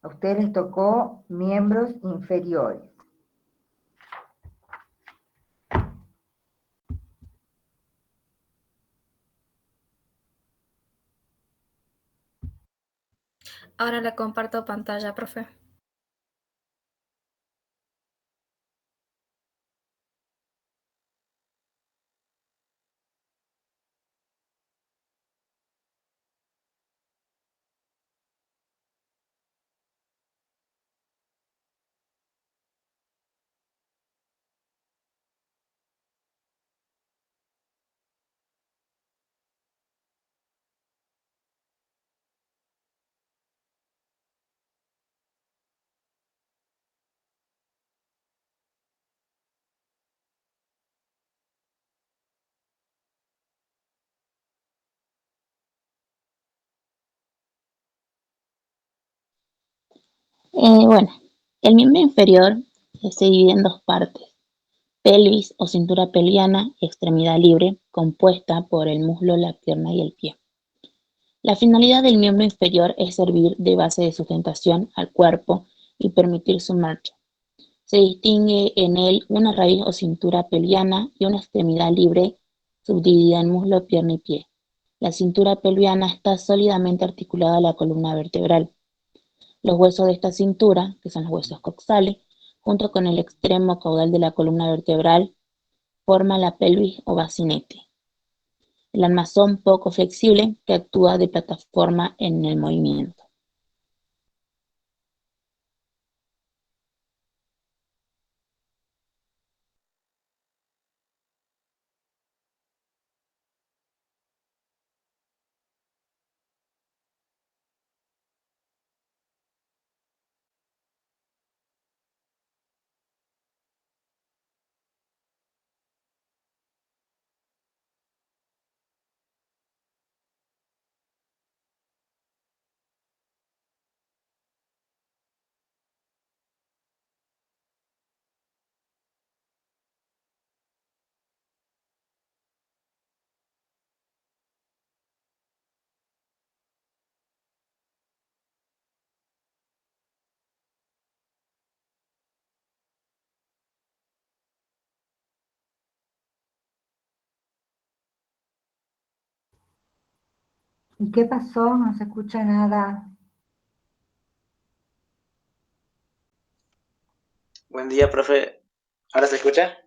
A ustedes les tocó miembros inferiores. Ahora le comparto pantalla, profe. Bueno, el miembro inferior se divide en dos partes: pelvis o cintura pelviana y extremidad libre, compuesta por el muslo, la pierna y el pie. La finalidad del miembro inferior es servir de base de sustentación al cuerpo y permitir su marcha. Se distingue en él una raíz o cintura pelviana y una extremidad libre subdividida en muslo, pierna y pie. La cintura pelviana está sólidamente articulada a la columna vertebral. Los huesos de esta cintura, que son los huesos coxales, junto con el extremo caudal de la columna vertebral, forman la pelvis o bacinete. El armazón poco flexible que actúa de plataforma en el movimiento. ¿Y qué pasó? No se escucha nada. Buen día, profe. ¿Ahora se escucha?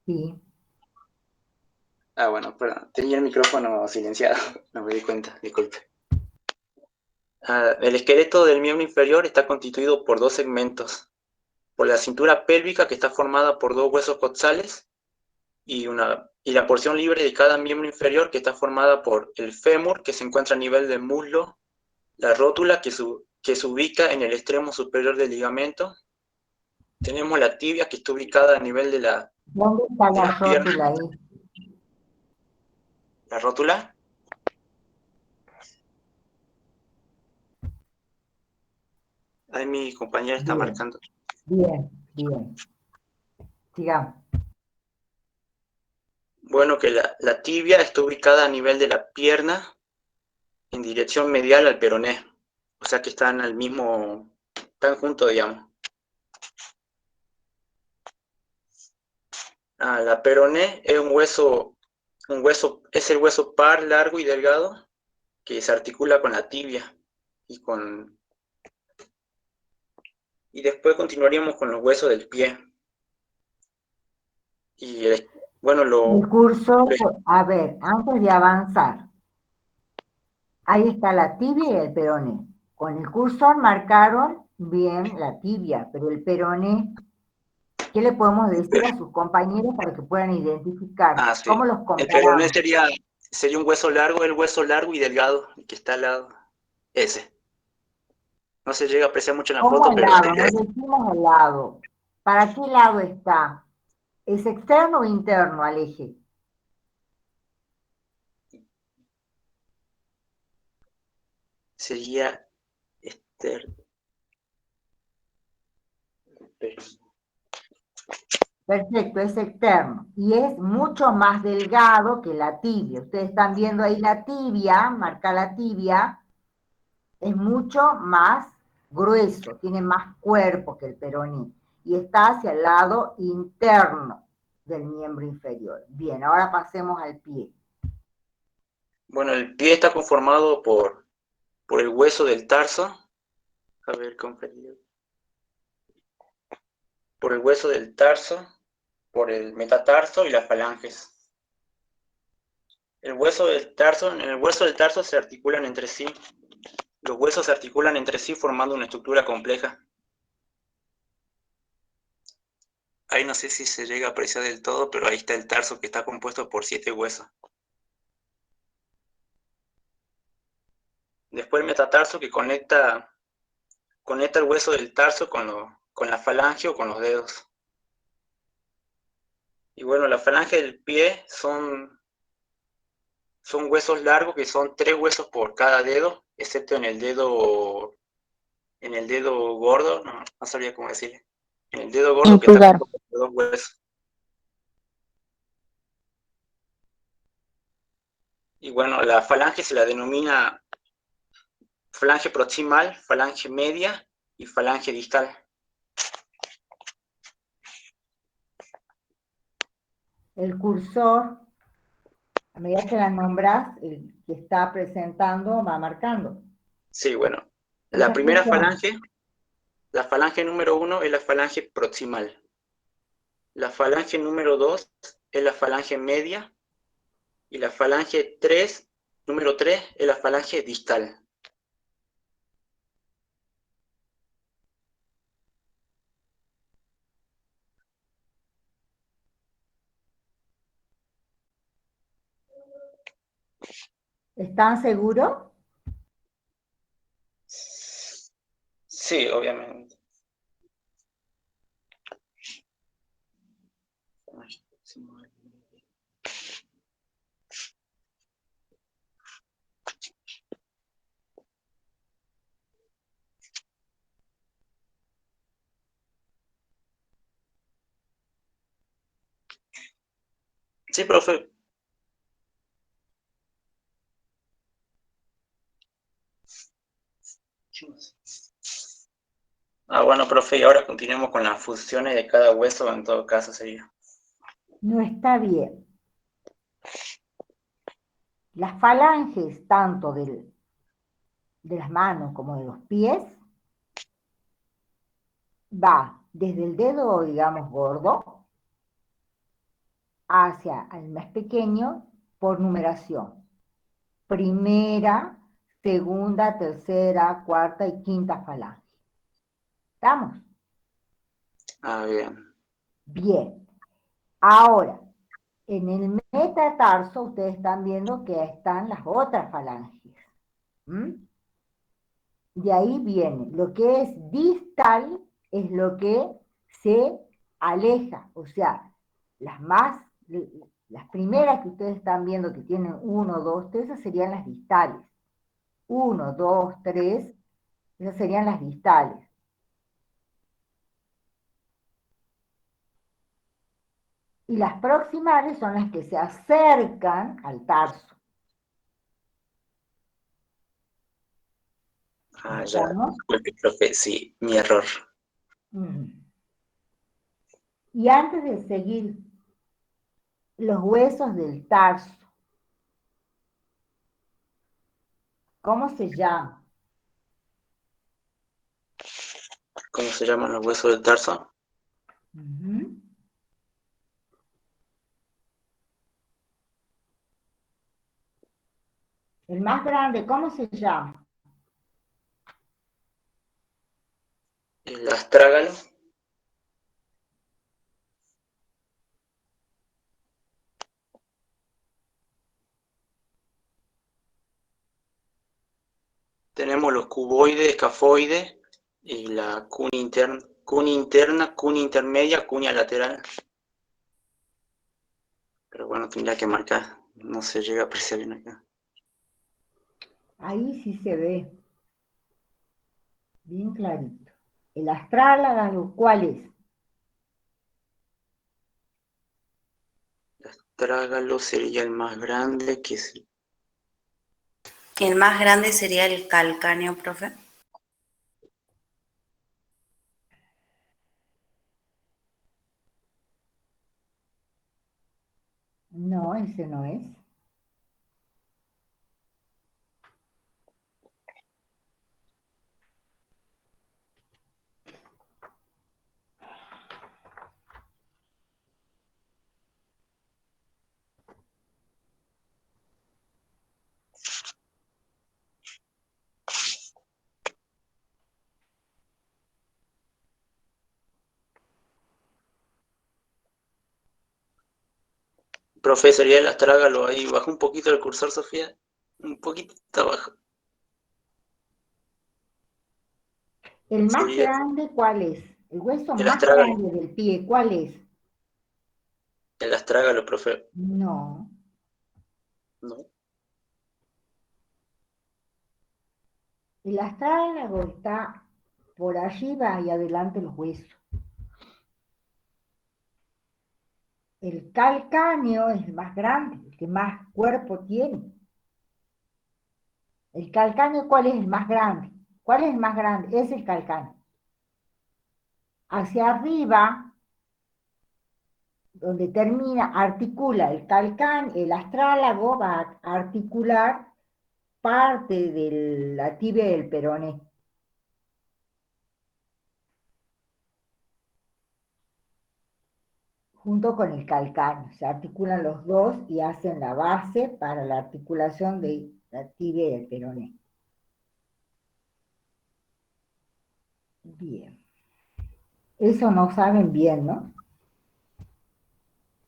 Sí. Bueno, perdón. Tenía el micrófono silenciado. No me di cuenta, disculpe. El esqueleto del miembro inferior está constituido por dos segmentos. Por la cintura pélvica, que está formada por dos huesos coxales, y la porción libre de cada miembro inferior, que está formada por el fémur, que se encuentra a nivel del muslo, la rótula, que se ubica en el extremo superior del ligamento. Tenemos la tibia, que está ubicada a nivel de ¿Dónde está la las piernas. rótula ahí? ¿La rótula? Ahí mi compañera está Bien, marcando. bien, bien. Sigamos. Bueno, que la tibia está ubicada a nivel de la pierna en dirección medial al peroné. O sea que están están juntos, digamos. La peroné es es el hueso par, largo y delgado, que se articula con la tibia. Y después continuaríamos con los huesos del pie. Y bueno, El curso, a ver, antes de avanzar, ahí está la tibia y el peroné. Con el cursor marcaron bien la tibia, pero el peroné, ¿qué le podemos decir a sus compañeros para que puedan identificar? sí. ¿Cómo los El peroné comparamos? sería un hueso largo, el hueso largo y delgado, que está al lado. Ese. No se llega a apreciar mucho en la ¿Cómo foto, al pero lado? sería No ese. decimos al lado. ¿Para qué lado está? ¿Es externo o interno al eje? Sería Esther. Perfecto, es externo. Y es mucho más delgado que la tibia. Ustedes están viendo ahí la tibia, marca la tibia, es mucho más grueso, tiene más cuerpo que el peroné. Y está hacia el lado interno del miembro inferior. Bien, ahora pasemos al pie. Bueno, el pie está conformado por el hueso del tarso. A ver, comprendido. Por el hueso del tarso, por el metatarso y las falanges. En el hueso del tarso se articulan entre sí. Los huesos se articulan entre sí formando una estructura compleja. Ahí no sé si se llega a apreciar del todo, pero ahí está el tarso que está compuesto por 7 huesos. Después el metatarso que conecta el hueso del tarso con la falange o con los dedos. Y bueno, la falange del pie son huesos largos que son 3 huesos por cada dedo, excepto en el dedo gordo, no sabía cómo decirle. En el dedo gordo En que está pulgar. compuesto por 2 huesos. Y bueno, la falange se la denomina falange proximal, falange media y falange distal. El cursor, a medida que la nombras, el que está presentando va marcando. Sí, bueno. La Esa primera función. la falange número 1 es la falange proximal. La falange número 2 es la falange media. Y la falange número 3 es la falange distal. ¿Están seguros? Sí, obviamente. Sí, profe. Bueno, profe, y ahora continuemos con las funciones de cada hueso, en todo caso sería. No está bien. Las falanges, tanto de las manos como de los pies, va desde el dedo, digamos, gordo, hacia el más pequeño por numeración. Primera, segunda, tercera, cuarta y quinta falange. ¿Estamos? Bien. Bien. Ahora, en el metatarso ustedes están viendo que están las otras falanges. ¿Mm? De ahí viene, lo que es distal es lo que se aleja, o sea, las primeras que ustedes están viendo que tienen 1, 2, 3, esas serían las distales. 1, 2, 3, esas serían las distales. Y las proximales son las que se acercan al tarso. Ya. ¿Estamos? Disculpe, profe, sí, mi error. Y antes de seguir, los huesos del tarso, ¿cómo se llama? ¿Cómo se llaman los huesos del tarso? El más grande, ¿cómo se llama? El astrágalo. Tenemos los cuboides, escafoides y la cuña interna, cuña intermedia, cuña lateral. Pero bueno, tendría que marcar. No se llega a apreciar bien acá. Ahí sí se ve. Bien clarito. El astrálago, ¿cuál es? astrágalo sería el más grande, que es El más grande sería el calcáneo, profe. No, ese no es. profe, sería el astrágalo ahí. Baja un poquito el cursor, Sofía. Un poquito abajo. ¿El más Sería grande cuál es? El hueso el más astrágalo. grande del pie, ¿cuál es? El astrágalo, profe. No. No. El astrálago está por arriba y adelante los huesos. El calcáneo es el más grande, el que más cuerpo tiene. ¿El calcáneo cuál es el más grande? ¿Cuál es el más grande? Es el calcáneo. Hacia arriba, donde termina, articula el calcáneo, el astrálago va a articular parte de la tibia y el peroné. Junto con el calcáneo. Se articulan los dos y hacen la base para la articulación de la tibia y el peroné. Bien. Eso no saben bien, ¿no?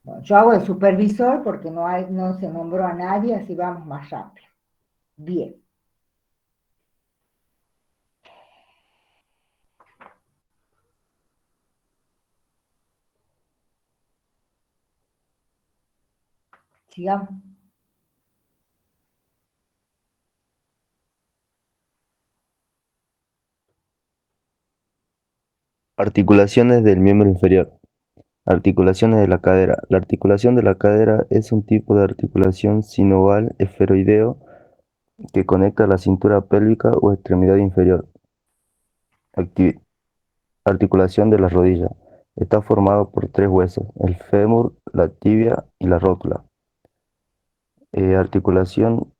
Bueno, yo hago el supervisor porque no se nombró a nadie, así vamos más rápido. Bien. Sigamos. Articulaciones del miembro inferior. Articulaciones de la cadera. La articulación de la cadera es un tipo de articulación sinoval esferoideo que conecta la cintura pélvica o extremidad inferior. Acti- Articulación de la rodilla. Está formado por tres huesos, el fémur, la tibia y la rótula. Articulación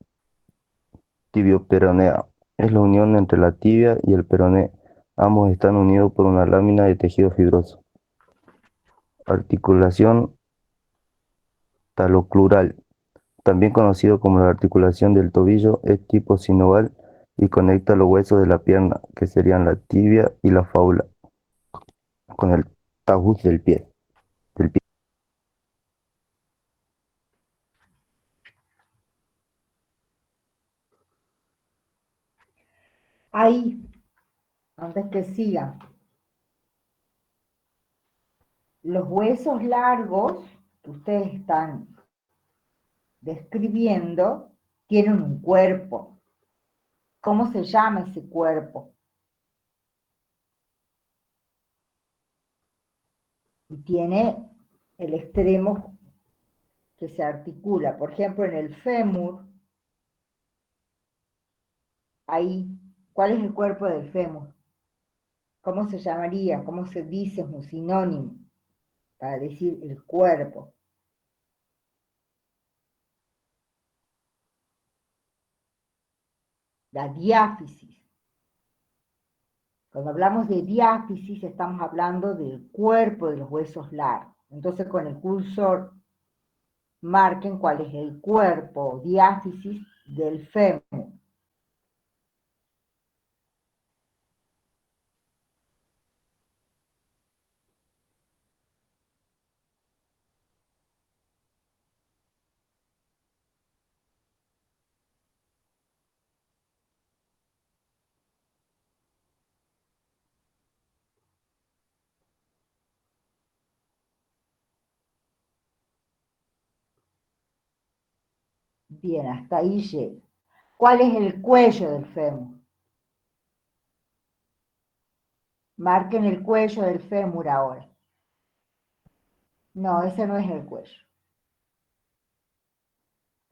tibioperonea. Es la unión entre la tibia y el peroné. Ambos están unidos por una lámina de tejido fibroso. Articulación talocrural, también conocido como la articulación del tobillo, es tipo sinoval y conecta los huesos de la pierna, que serían la tibia y la fábula, con el talus del pie. Ahí, antes que sigan, los huesos largos que ustedes están describiendo tienen un cuerpo. ¿Cómo se llama ese cuerpo? Y tiene el extremo que se articula. Por ejemplo, en el fémur, ahí, ¿cuál es el cuerpo del fémur? ¿Cómo se llamaría? ¿Cómo se dice? Es un sinónimo para decir el cuerpo. La diáfisis. Cuando hablamos de diáfisis estamos hablando del cuerpo de los huesos largos. Entonces con el cursor marquen cuál es el cuerpo, diáfisis del fémur. Bien, hasta ahí llego. ¿Cuál es el cuello del fémur? Marquen el cuello del fémur ahora. No, ese no es el cuello.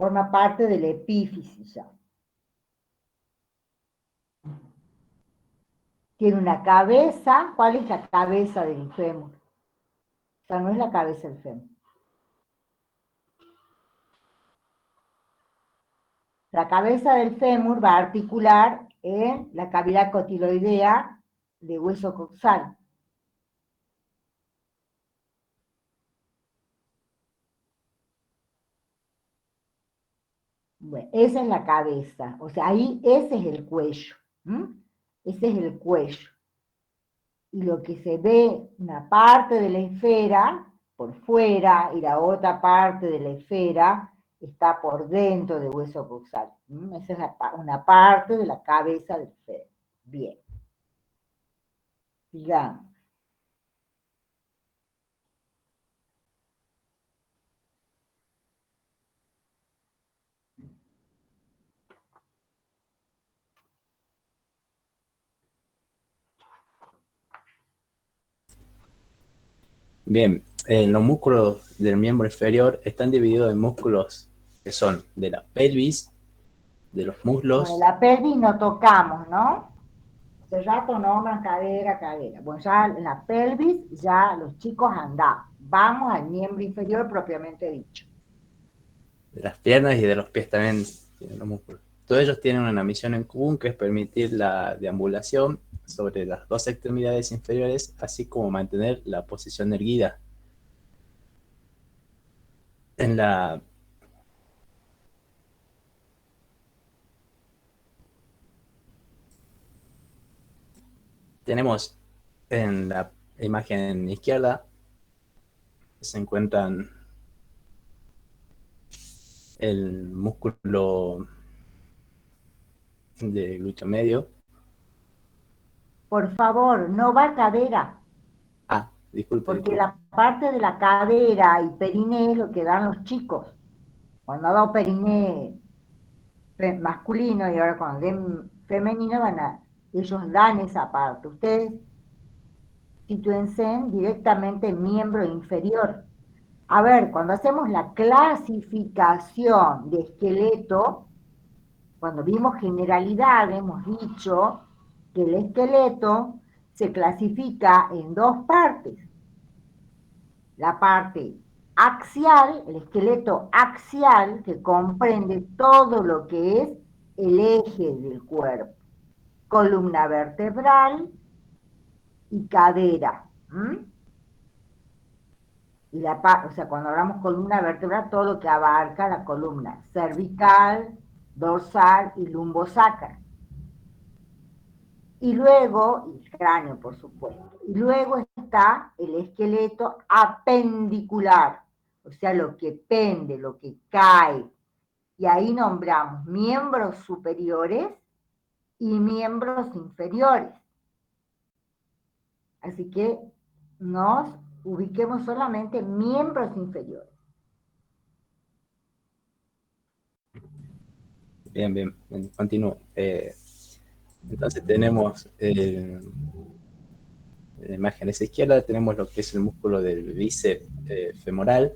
Forma parte de la epífisis ya. Tiene una cabeza. ¿Cuál es la cabeza del fémur? O sea, no es la cabeza del fémur. La cabeza del fémur va a articular en la cavidad cotiloidea de hueso coxal. Bueno, esa es la cabeza. O sea, ahí ese es el cuello. Ese es el cuello. Y lo que se ve, una parte de la esfera por fuera y la otra parte de la esfera está por dentro del hueso coxal. Esa es una parte de la cabeza del fémur. Bien. Sigamos. Bien, los músculos del miembro inferior están divididos en músculos que son de la pelvis, de los muslos. Bueno, la pelvis no tocamos, ¿no? Hace rato nombran cadera. Bueno, ya en la pelvis, ya los chicos andan. Vamos al miembro inferior propiamente dicho. De las piernas y de los pies también tienen los músculos. Todos ellos tienen una misión en común, que es permitir la deambulación sobre las dos extremidades inferiores, así como mantener la posición erguida. Tenemos en la imagen izquierda, se encuentran el músculo de glúteo medio. Por favor, no va cadera, porque Disculpe. la parte de la cadera y periné es lo que dan los chicos. Cuando ha dado periné masculino y ahora cuando den femenino, ellos dan esa parte. Ustedes sitúense directamente en miembro inferior. A ver, cuando hacemos la clasificación de esqueleto, cuando vimos generalidad, hemos dicho que el esqueleto se clasifica en dos partes. La parte axial, el esqueleto axial, que comprende todo lo que es el eje del cuerpo, columna vertebral y cadera. Y o sea, cuando hablamos columna vertebral, todo lo que abarca la columna cervical, dorsal y lumbosacra. Y luego, el cráneo, por supuesto. Y luego está el esqueleto apendicular, o sea, lo que pende, lo que cae. Y ahí nombramos miembros superiores y miembros inferiores. Así que nos ubiquemos solamente en miembros inferiores. Bien, continúo. Entonces tenemos en la imagen a esa izquierda, tenemos lo que es el músculo del bíceps femoral.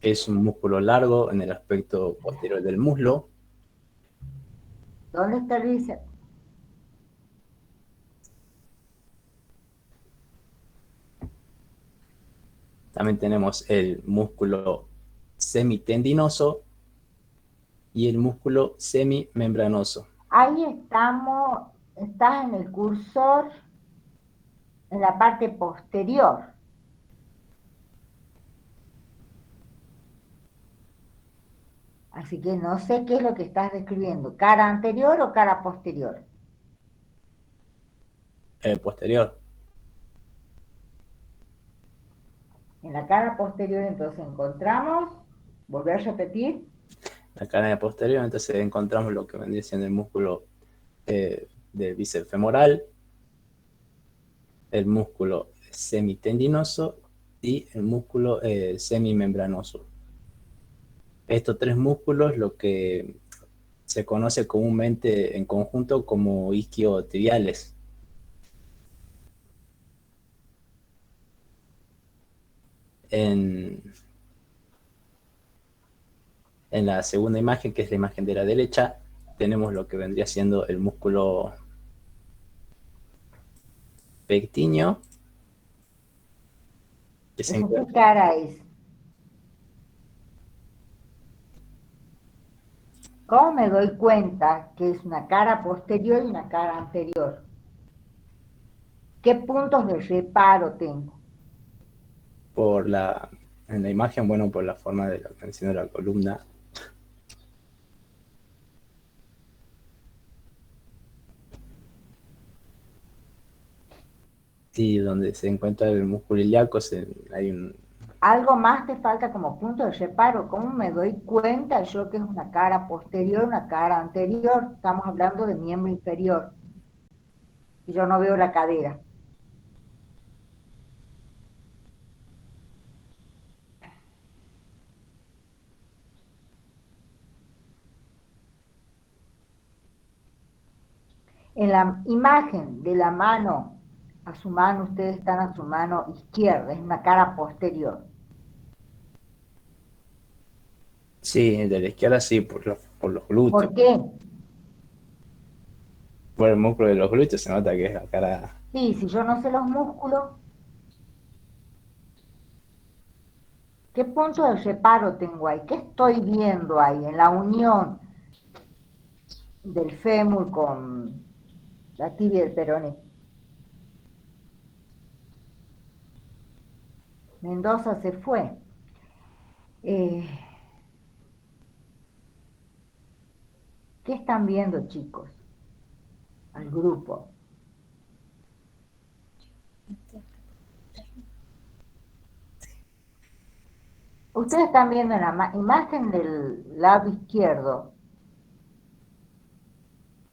Es un músculo largo en el aspecto posterior del muslo. ¿Dónde está el bíceps? También tenemos el músculo semitendinoso y el músculo semimembranoso. Ahí estamos, estás en el cursor, en la parte posterior. Así que no sé qué es lo que estás describiendo, cara anterior o cara posterior. Posterior. En la cara posterior entonces encontramos, volver a repetir. La cara posterior, entonces encontramos lo que vendría siendo el músculo del bíceps femoral, el músculo semitendinoso y el músculo semimembranoso. Estos tres músculos, lo que se conoce comúnmente en conjunto como isquiotibiales. En En la segunda imagen, que es la imagen de la derecha, tenemos lo que vendría siendo el músculo pectíneo, que se ¿Eso qué encuentra. cara es? ¿Cómo me doy cuenta que es una cara posterior y una cara anterior? ¿Qué puntos de reparo tengo? En la imagen, bueno, por la forma de la tensión de la columna. Sí, donde se encuentra el músculo ilíaco, hay un... Algo más te falta como punto de reparo. ¿Cómo me doy cuenta yo que es una cara posterior, una cara anterior? Estamos hablando de miembro inferior. Y yo no veo la cadera. En la imagen de la mano, a su mano, ustedes están a su mano izquierda, es una cara posterior. Sí, de la izquierda sí, por los glúteos. ¿Por qué? Por el músculo de los glúteos se nota que es la cara. Sí, si yo no sé los músculos, ¿qué punto de reparo tengo ahí? ¿Qué estoy viendo ahí en la unión del fémur con la tibia del peroné? Mendoza se fue. Eh, ¿Qué están viendo, chicos? Al grupo. Ustedes están viendo en la imagen del lado izquierdo,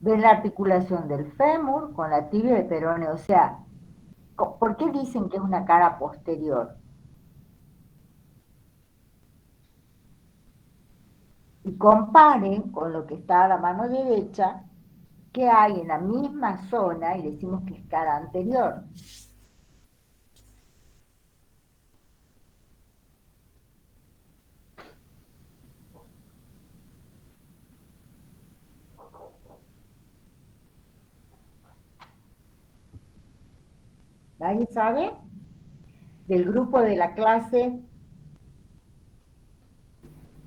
ven la articulación del fémur con la tibia del peroné. O sea, ¿por qué dicen que es una cara posterior? Y comparen con lo que está a la mano derecha, que hay en la misma zona y decimos que es cara anterior. ¿Nadie sabe? Del grupo de la clase,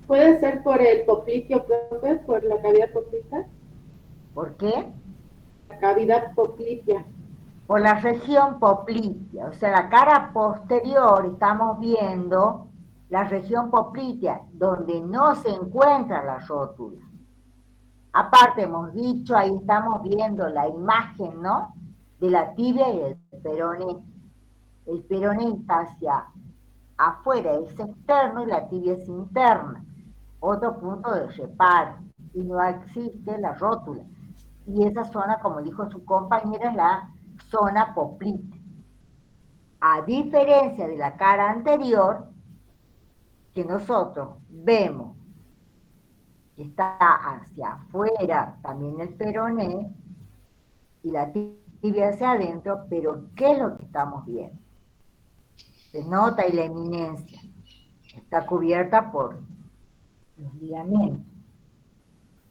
¿Puede ser por el poplicio, profe, por la cavidad poplitea? ¿por qué? La cavidad poplitea. Por la región poplitea, o sea, la cara posterior estamos viendo la región poplitea, donde no se encuentra la rótula. Aparte hemos dicho, ahí estamos viendo la imagen, ¿no? De la tibia y el peroné. El peroné está hacia afuera, es externo y la tibia es interna. Otro punto de reparo. Y no existe la rótula. Y esa zona, como dijo su compañera, es la zona poplitea. A diferencia de la cara anterior, que nosotros vemos que está hacia afuera también el peroné y la tibia hacia adentro, pero ¿qué es lo que estamos viendo? Se nota y la eminencia está cubierta por los ligamentos.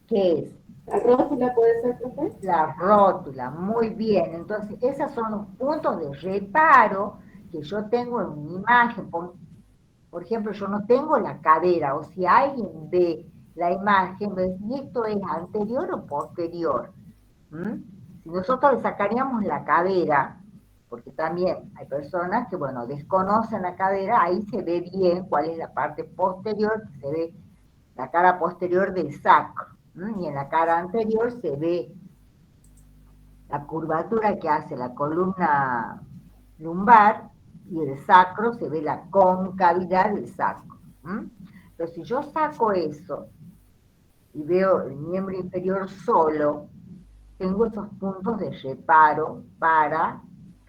¿Qué es? ¿La rótula puede ser, profe? La rótula, muy bien. Entonces, esos son los puntos de reparo que yo tengo en mi imagen. Por ejemplo, yo no tengo la cadera, o si alguien ve la imagen, me dice, ¿y esto es anterior o posterior? ¿Mm? Si nosotros le sacaríamos la cadera, porque también hay personas que, bueno, desconocen la cadera, ahí se ve bien cuál es la parte posterior, se ve la cara posterior del sacro, y en la cara anterior se ve la curvatura que hace la columna lumbar y el sacro se ve la concavidad del sacro. Pero si yo saco eso y veo el miembro inferior solo, tengo esos puntos de reparo para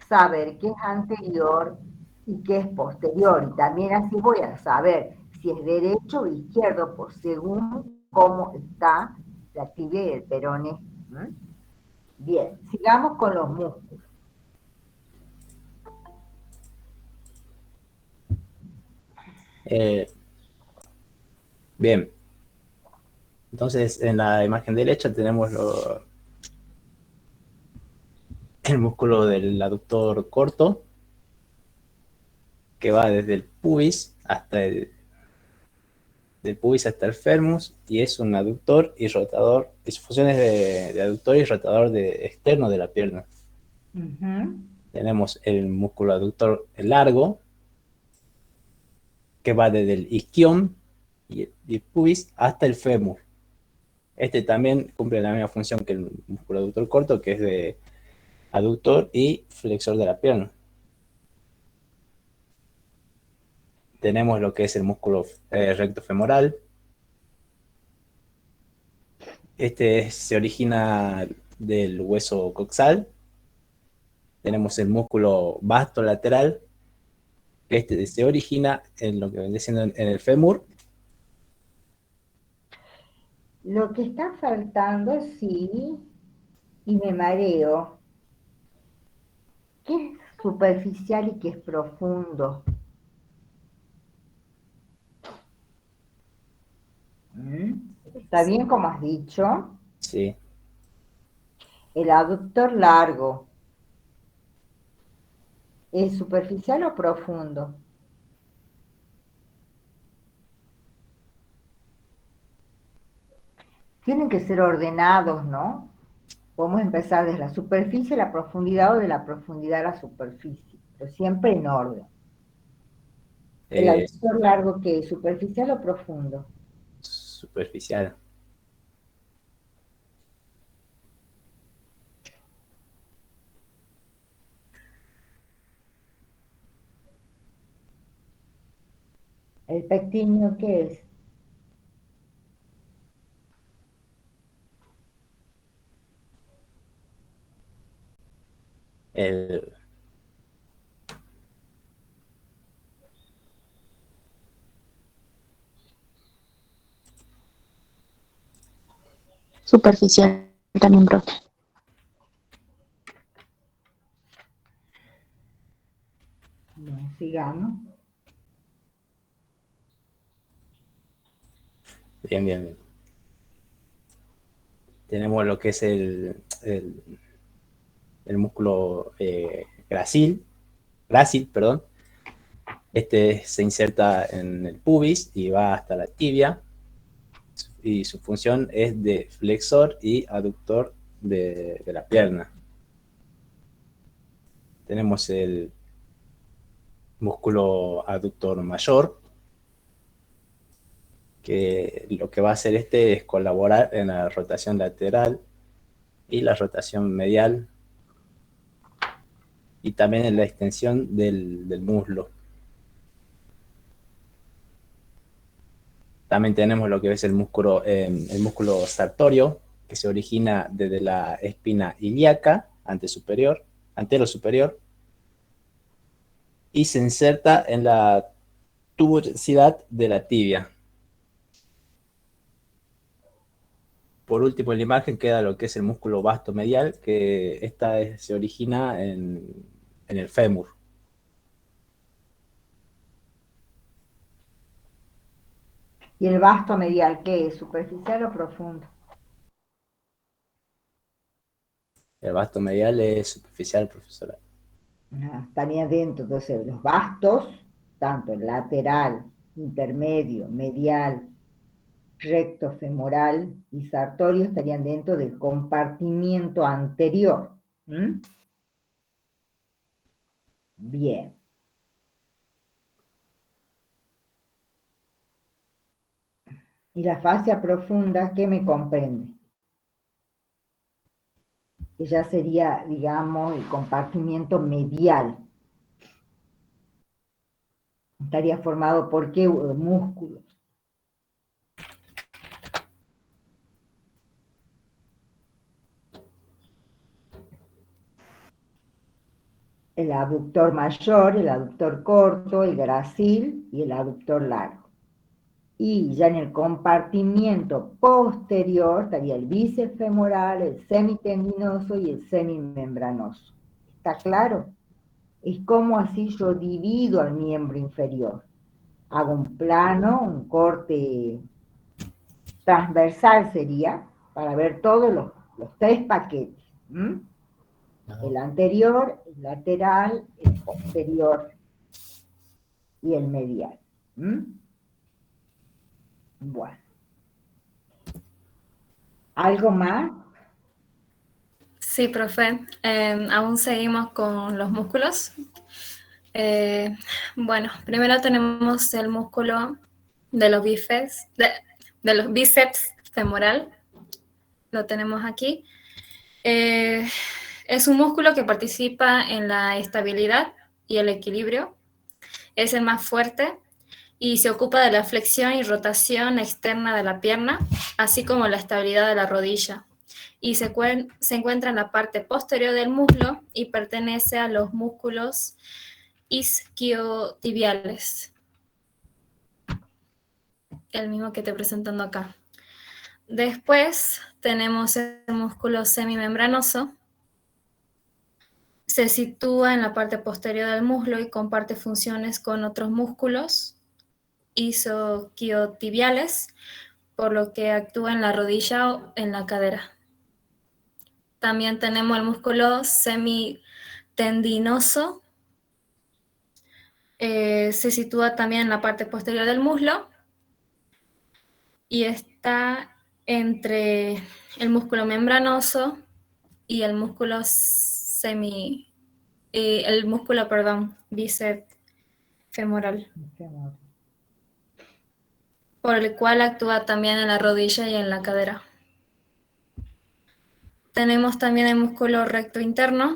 saber qué es anterior y qué es posterior. Y también así voy a saber si es derecho o izquierdo, por según cómo está la tibia y el peroné. Bien, sigamos con los músculos. Bien, Entonces, en la imagen derecha tenemos el músculo del aductor corto, que va desde el pubis hasta del pubis hasta el fémur, y es un aductor y rotador, y su función es de aductor y rotador externo de la pierna. Tenemos el músculo aductor largo, que va desde el isquion y el pubis hasta el fémur. Este también cumple la misma función que el músculo aductor corto, que es de aductor y flexor de la pierna. Tenemos lo que es el músculo recto femoral. Este se origina del hueso coxal. Tenemos el músculo vasto lateral. Este se origina en lo que viene siendo en el fémur. Lo que está faltando, sí, y me mareo, ¿qué es superficial y qué es profundo? ¿Está bien como has dicho? Sí. El aductor largo, ¿es superficial o profundo? Tienen que ser ordenados, ¿no? Podemos empezar desde la superficie a la profundidad o de la profundidad a la superficie, pero siempre en orden. ¿El aductor largo qué es? ¿Superficial o profundo? Superficial. ¿El pectíneo qué es? El Superficial también, profe. Bueno, sigamos. Bien, bien, bien. Tenemos lo que es el músculo grácil, perdón. Este se inserta en el pubis y va hasta la tibia, y su función es de flexor y aductor de la pierna. Tenemos el músculo aductor mayor, que lo que va a hacer este es colaborar en la rotación lateral y la rotación medial, y también en la extensión del muslo. También tenemos lo que es el músculo sartorio, que se origina desde la espina ilíaca antero superior, y se inserta en la tuberosidad de la tibia. Por último, en la imagen queda lo que es el músculo vasto medial, que se origina en el fémur. ¿Y el vasto medial qué es? ¿Superficial o profundo? El vasto medial es superficial, profesora. Estaría dentro, entonces, los vastos, tanto el lateral, intermedio, medial, recto femoral y sartorio estarían dentro del compartimiento anterior. Bien. Y la fascia profunda, ¿qué me comprende? Que ya sería, digamos, el compartimiento medial. Estaría formado por qué músculos. El aductor mayor, el aductor corto, el gracil y el aductor largo. Y ya en el compartimiento posterior estaría el bíceps femoral, el semitendinoso y el semimembranoso. ¿Está claro? Es como así yo divido al miembro inferior. Hago un plano, un corte transversal sería, para ver todos los tres paquetes. El anterior, el lateral, el posterior y el medial. Bueno. ¿Algo más? Sí, profe. Aún seguimos con los músculos. Bueno, primero tenemos el músculo de los bíceps, de los bíceps femoral. Lo tenemos aquí. Es un músculo que participa en la estabilidad y el equilibrio. Es el más fuerte y se ocupa de la flexión y rotación externa de la pierna, así como la estabilidad de la rodilla. Y se encuentra en la parte posterior del muslo y pertenece a los músculos isquiotibiales. El mismo que estoy presentando acá. Después tenemos el músculo semimembranoso. Se sitúa en la parte posterior del muslo y comparte funciones con otros músculos isquiotibiales, por lo que actúa en la rodilla o en la cadera. También tenemos el músculo semitendinoso. Se sitúa también en la parte posterior del muslo y está entre el músculo membranoso y el músculo bíceps femoral, por el cual actúa también en la rodilla y en la cadera. Tenemos también el músculo recto interno,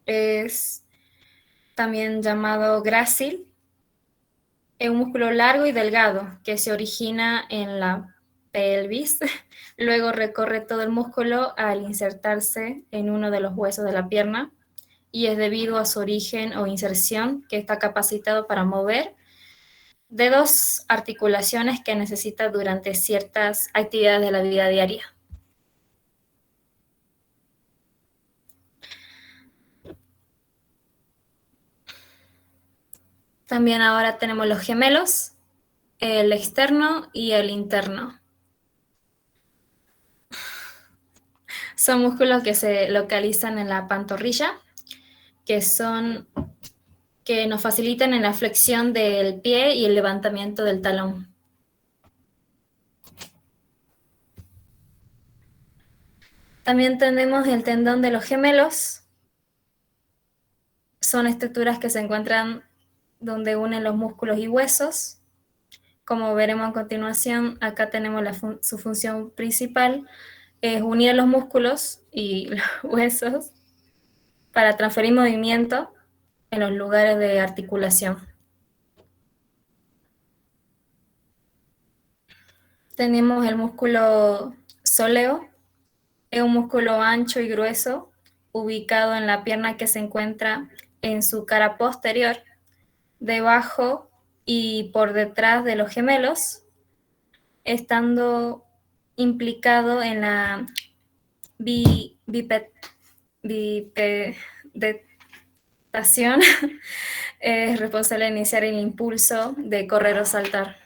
es también llamado grácil. Es un músculo largo y delgado que se origina en la pelvis, luego recorre todo el músculo al insertarse en uno de los huesos de la pierna y es debido a su origen o inserción que está capacitado para mover de dos articulaciones que necesita durante ciertas actividades de la vida diaria. También ahora tenemos los gemelos, el externo y el interno. Son músculos que se localizan en la pantorrilla, que nos facilitan en la flexión del pie y el levantamiento del talón. También tenemos el tendón de los gemelos. Son estructuras que se encuentran donde unen los músculos y huesos. Como veremos a continuación, acá tenemos su función principal, es unir los músculos y los huesos para transferir movimiento en los lugares de articulación. Tenemos el músculo sóleo, es un músculo ancho y grueso, ubicado en la pierna que se encuentra en su cara posterior, debajo y por detrás de los gemelos, estando implicado en la bipedestación, es responsable de iniciar el impulso de correr o saltar.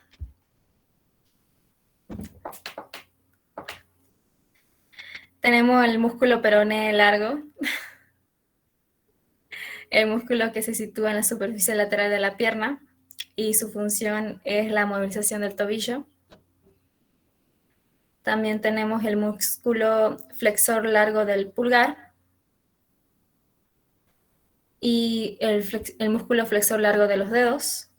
Tenemos el músculo peroné largo, el músculo que se sitúa en la superficie lateral de la pierna y su función es la movilización del tobillo. También tenemos el músculo flexor largo del pulgar y el músculo flexor largo de los dedos,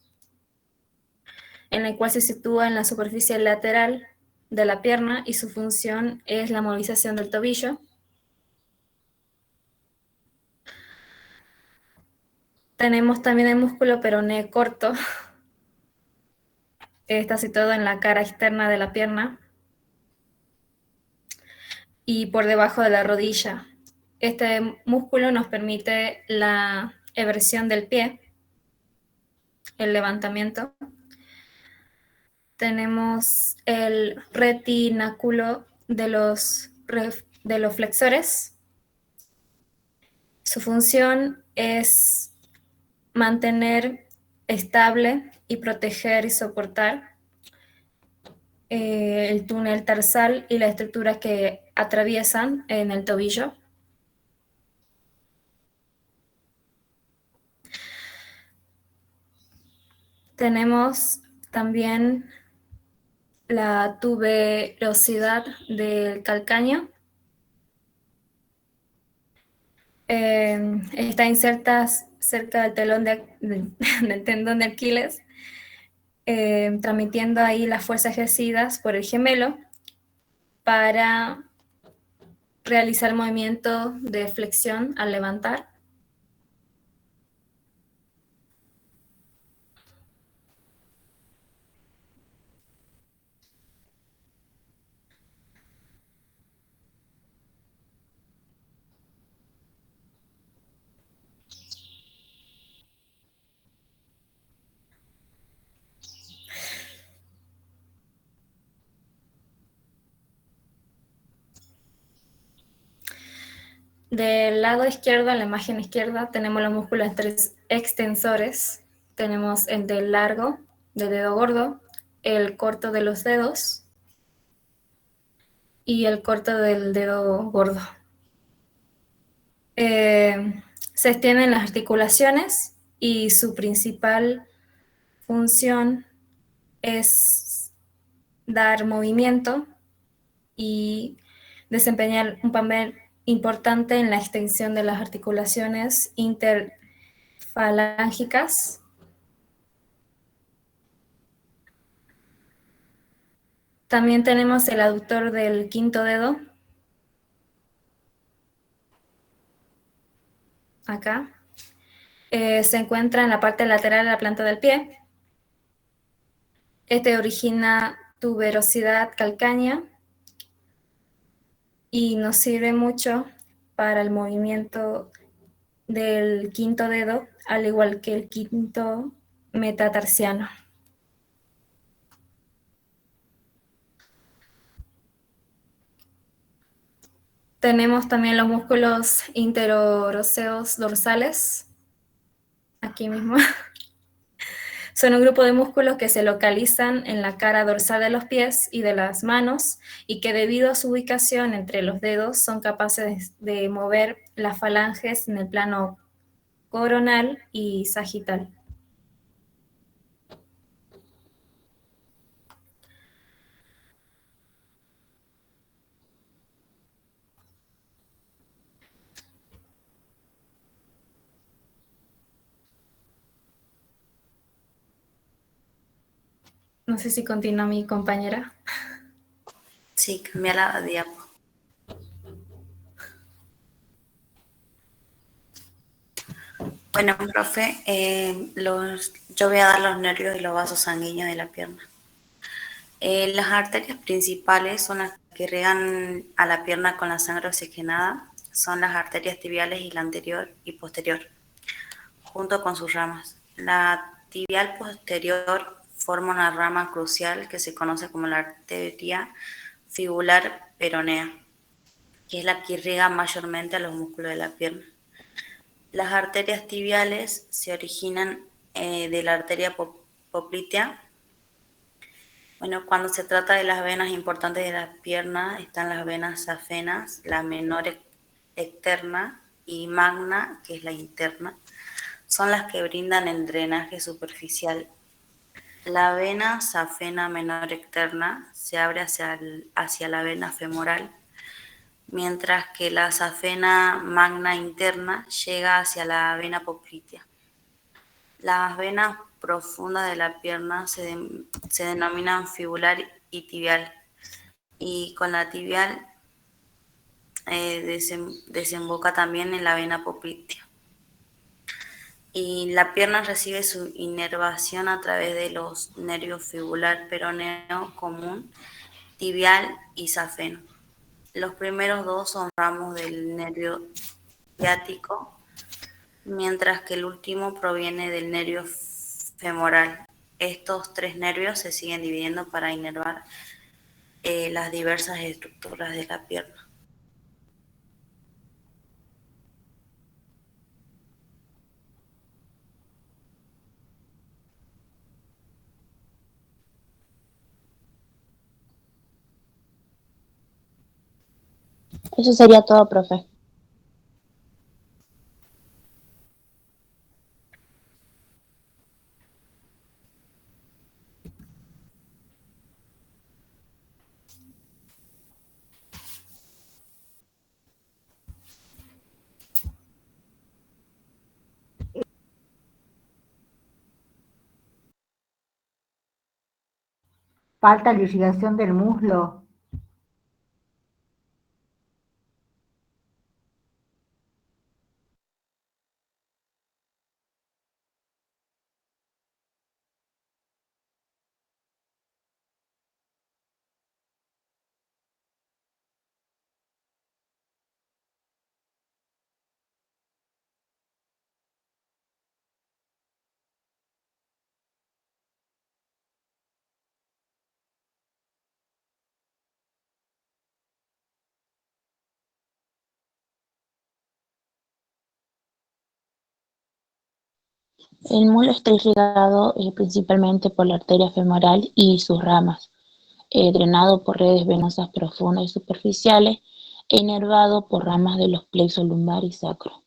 en el cual se sitúa en la superficie lateral de la pierna y su función es la movilización del tobillo. Tenemos también el músculo peroné corto, está situado en la cara externa de la pierna y por debajo de la rodilla. Este músculo nos permite la eversión del pie, el levantamiento. Tenemos el retináculo de los flexores. Su función es mantener estable y proteger y soportar el túnel tarsal y las estructuras que atraviesan en el tobillo. Tenemos también la tuberosidad del calcáneo. Está inserta cerca del del tendón de Aquiles, transmitiendo ahí las fuerzas ejercidas por el gemelo para realizar el movimiento de flexión al levantar. Del lado izquierdo, en la imagen izquierda, tenemos los músculos extensores. Tenemos el del largo, del dedo gordo, el corto de los dedos y el corto del dedo gordo. Se extienden las articulaciones y su principal función es dar movimiento y desempeñar un papel importante en la extensión de las articulaciones interfalángicas. También tenemos el aductor del quinto dedo, acá. Se encuentra en la parte lateral de la planta del pie. Este origina tuberosidad calcánea y nos sirve mucho para el movimiento del quinto dedo, al igual que el quinto metatarsiano. Tenemos también los músculos interoróseos dorsales, aquí mismo. Son un grupo de músculos que se localizan en la cara dorsal de los pies y de las manos y que debido a su ubicación entre los dedos son capaces de mover las falanges en el plano coronal y sagital. No sé si continúa mi compañera. Sí, cambia la diapo. Bueno, profe, yo voy a dar los nervios y los vasos sanguíneos de la pierna. Las arterias principales son las que irrigan a la pierna con la sangre oxigenada. Son las arterias tibiales y la anterior y posterior, junto con sus ramas. La tibial posterior forma una rama crucial que se conoce como la arteria fibular peronea, que es la que irriga mayormente a los músculos de la pierna. Las arterias tibiales se originan de la arteria poplitea. Bueno, cuando se trata de las venas importantes de la pierna, están las venas safenas, la menor externa y magna, que es la interna. Son las que brindan el drenaje superficial. La vena safena menor externa se abre hacia la vena femoral, mientras que la safena magna interna llega hacia la vena poplitea. Las venas profundas de la pierna se denominan fibular y tibial, y con la tibial desemboca también en la vena poplitea. Y la pierna recibe su inervación a través de los nervios fibular peroneo común, tibial y safeno. Los primeros dos son ramos del nervio ciático, mientras que el último proviene del nervio femoral. Estos tres nervios se siguen dividiendo para inervar las diversas estructuras de la pierna. Eso sería todo, profe. Falta la irrigación del muslo. El muslo está irrigado principalmente por la arteria femoral y sus ramas, drenado por redes venosas profundas y superficiales e inervado por ramas de los plexos lumbar y sacro.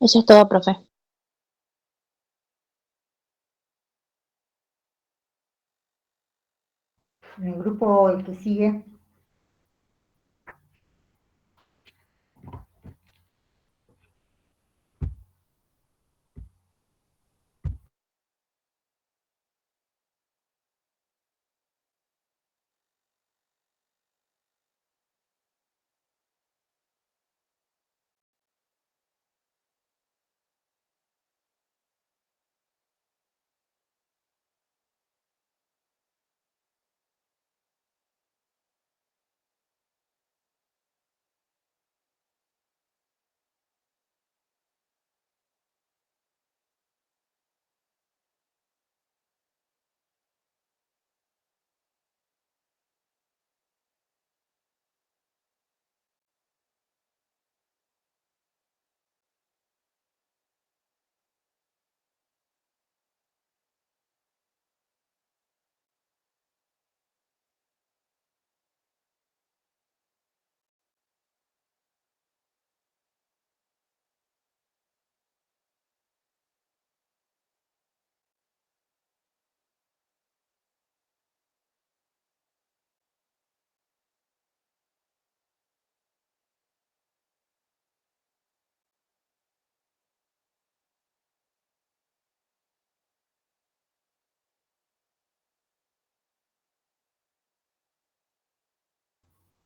Eso es todo, profe. En el grupo el que sigue.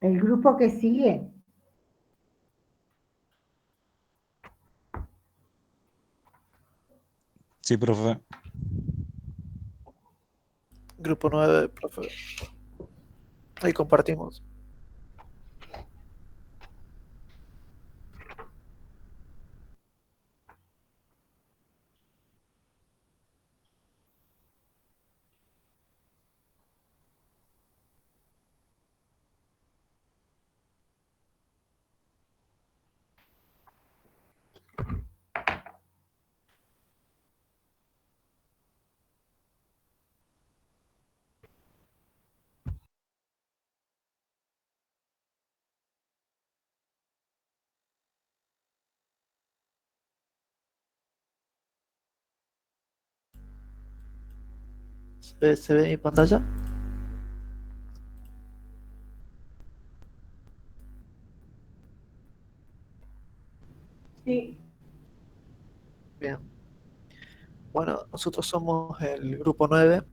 El grupo que sigue. Sí, profe. Grupo 9, profe. Ahí compartimos. ¿Se ve mi pantalla? Sí. Bien. Bueno, nosotros somos el grupo 9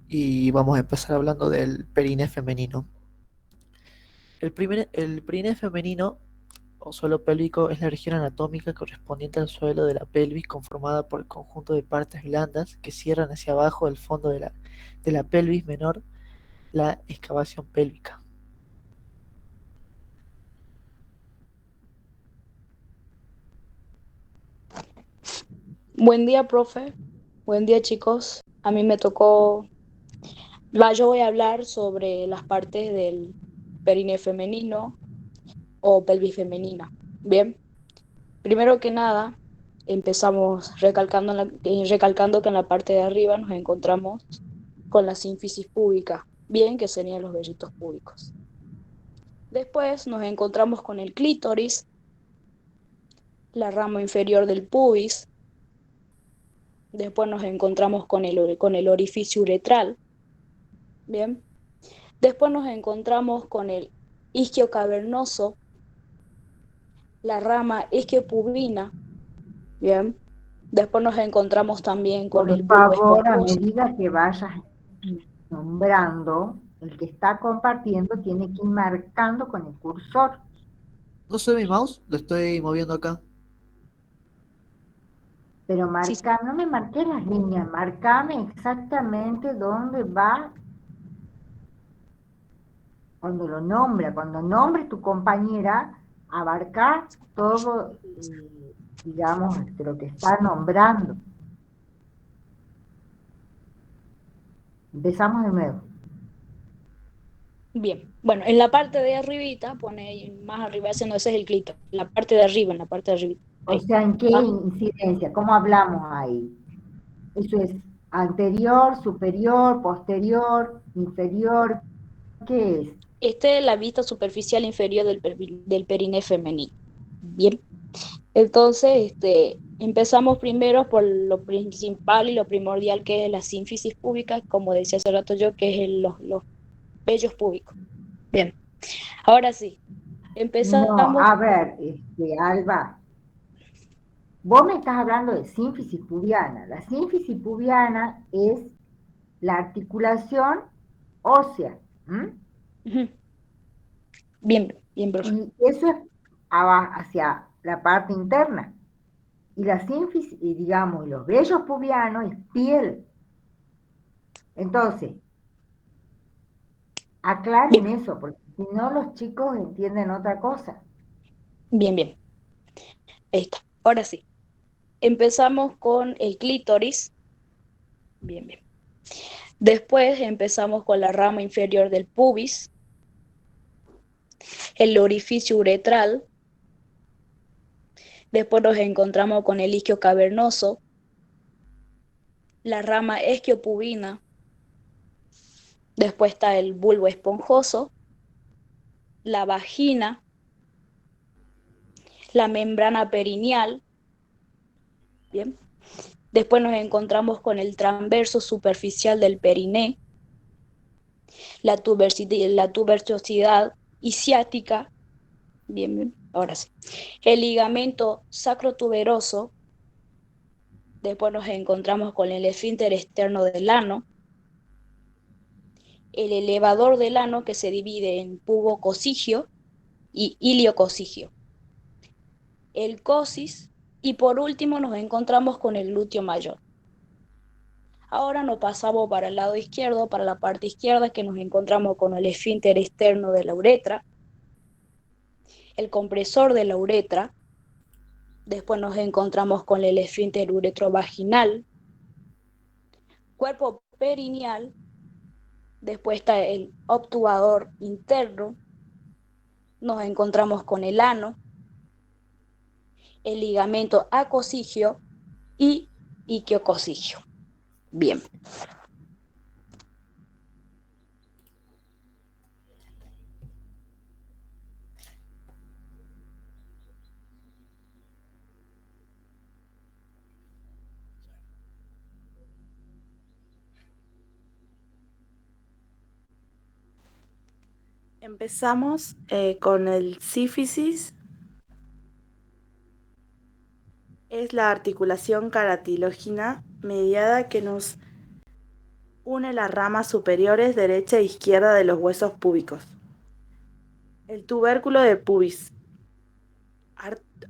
y vamos a empezar hablando del perine femenino. El perine femenino o suelo pélvico es la región anatómica correspondiente al suelo de la pelvis conformada por el conjunto de partes blandas que cierran hacia abajo el fondo de la pelvis menor, la excavación pélvica. Buen día, profe. Buen día, chicos. A mí me tocó, yo voy a hablar sobre las partes del perine femenino o pelvis femenina. Bien, primero que nada, empezamos recalcando que en la parte de arriba nos encontramos con la sínfisis púbica, bien, que serían los vellitos púbicos. Después nos encontramos con el clítoris, la rama inferior del pubis. Después nos encontramos con el orificio uretral. Bien. Después nos encontramos con el isquio cavernoso, la rama isquiopubina. Bien. Después nos encontramos también con Por el bulbo favor, a esponjoso. medida que vayas nombrando, el que está compartiendo tiene que ir marcando con el cursor. ¿No se ve mi mouse? Lo estoy moviendo acá. Pero Sí, marca, no me marqué las líneas, marcame exactamente dónde va cuando nombre tu compañera, abarcar todo, digamos, lo que está nombrando. Empezamos de nuevo. bien. Bueno, en la parte de arribita, pone ahí más arriba, haciendo ese es el clítoris. La parte de arriba, en la parte de arribita. O Ahí. sea, ¿en qué ¿Va? incidencia? ¿Cómo hablamos ahí? Eso es anterior, superior, posterior, inferior, ¿qué es? Esta es la vista superficial inferior del periné femenino. Bien. Entonces, empezamos primero por lo principal y lo primordial que es la sínfisis púbica, como decía hace rato yo, que es los vellos púbicos. Bien, ahora sí, No, empezamos. a ver, Alba, vos me estás hablando de sínfisis pubiana. La sínfisis pubiana es la articulación ósea. ¿M? Ujú. Bien, bien, profe. Y eso es hacia la parte interna. Y la sínfisis, y digamos, los vellos pubianos es piel. Entonces, aclaren Bien, eso, porque si no los chicos entienden otra cosa. bien, bien. Ahí está. Ahora sí, empezamos con el clítoris. Bien, bien. Después empezamos con la rama inferior del pubis, el orificio uretral. Después nos encontramos con el isquio cavernoso, la rama esquiopubina. Después está el bulbo esponjoso, la vagina, la membrana perineal. Bien. Después nos encontramos con el transverso superficial del periné, la tuberculosidad isquiática. Bien, bien. Ahora sí. El ligamento sacrotuberoso. Después nos encontramos con el esfínter externo del ano, el elevador del ano que se divide en pubocosigio y iliocosigio, el cosis y por último nos encontramos con el glúteo mayor. Ahora nos pasamos para el lado izquierdo, para la parte izquierda, que nos encontramos con el esfínter externo de la uretra, el compresor de la uretra. Después nos encontramos con el esfínter uretrovaginal, cuerpo perineal. Después está el obtubador interno. Nos encontramos con el ano, el ligamento acosigio y iquiocosigio. Bien. Empezamos con el sífisis. Es la articulación cartilaginosa mediada que nos une las ramas superiores derecha e izquierda de los huesos púbicos. El tubérculo de pubis.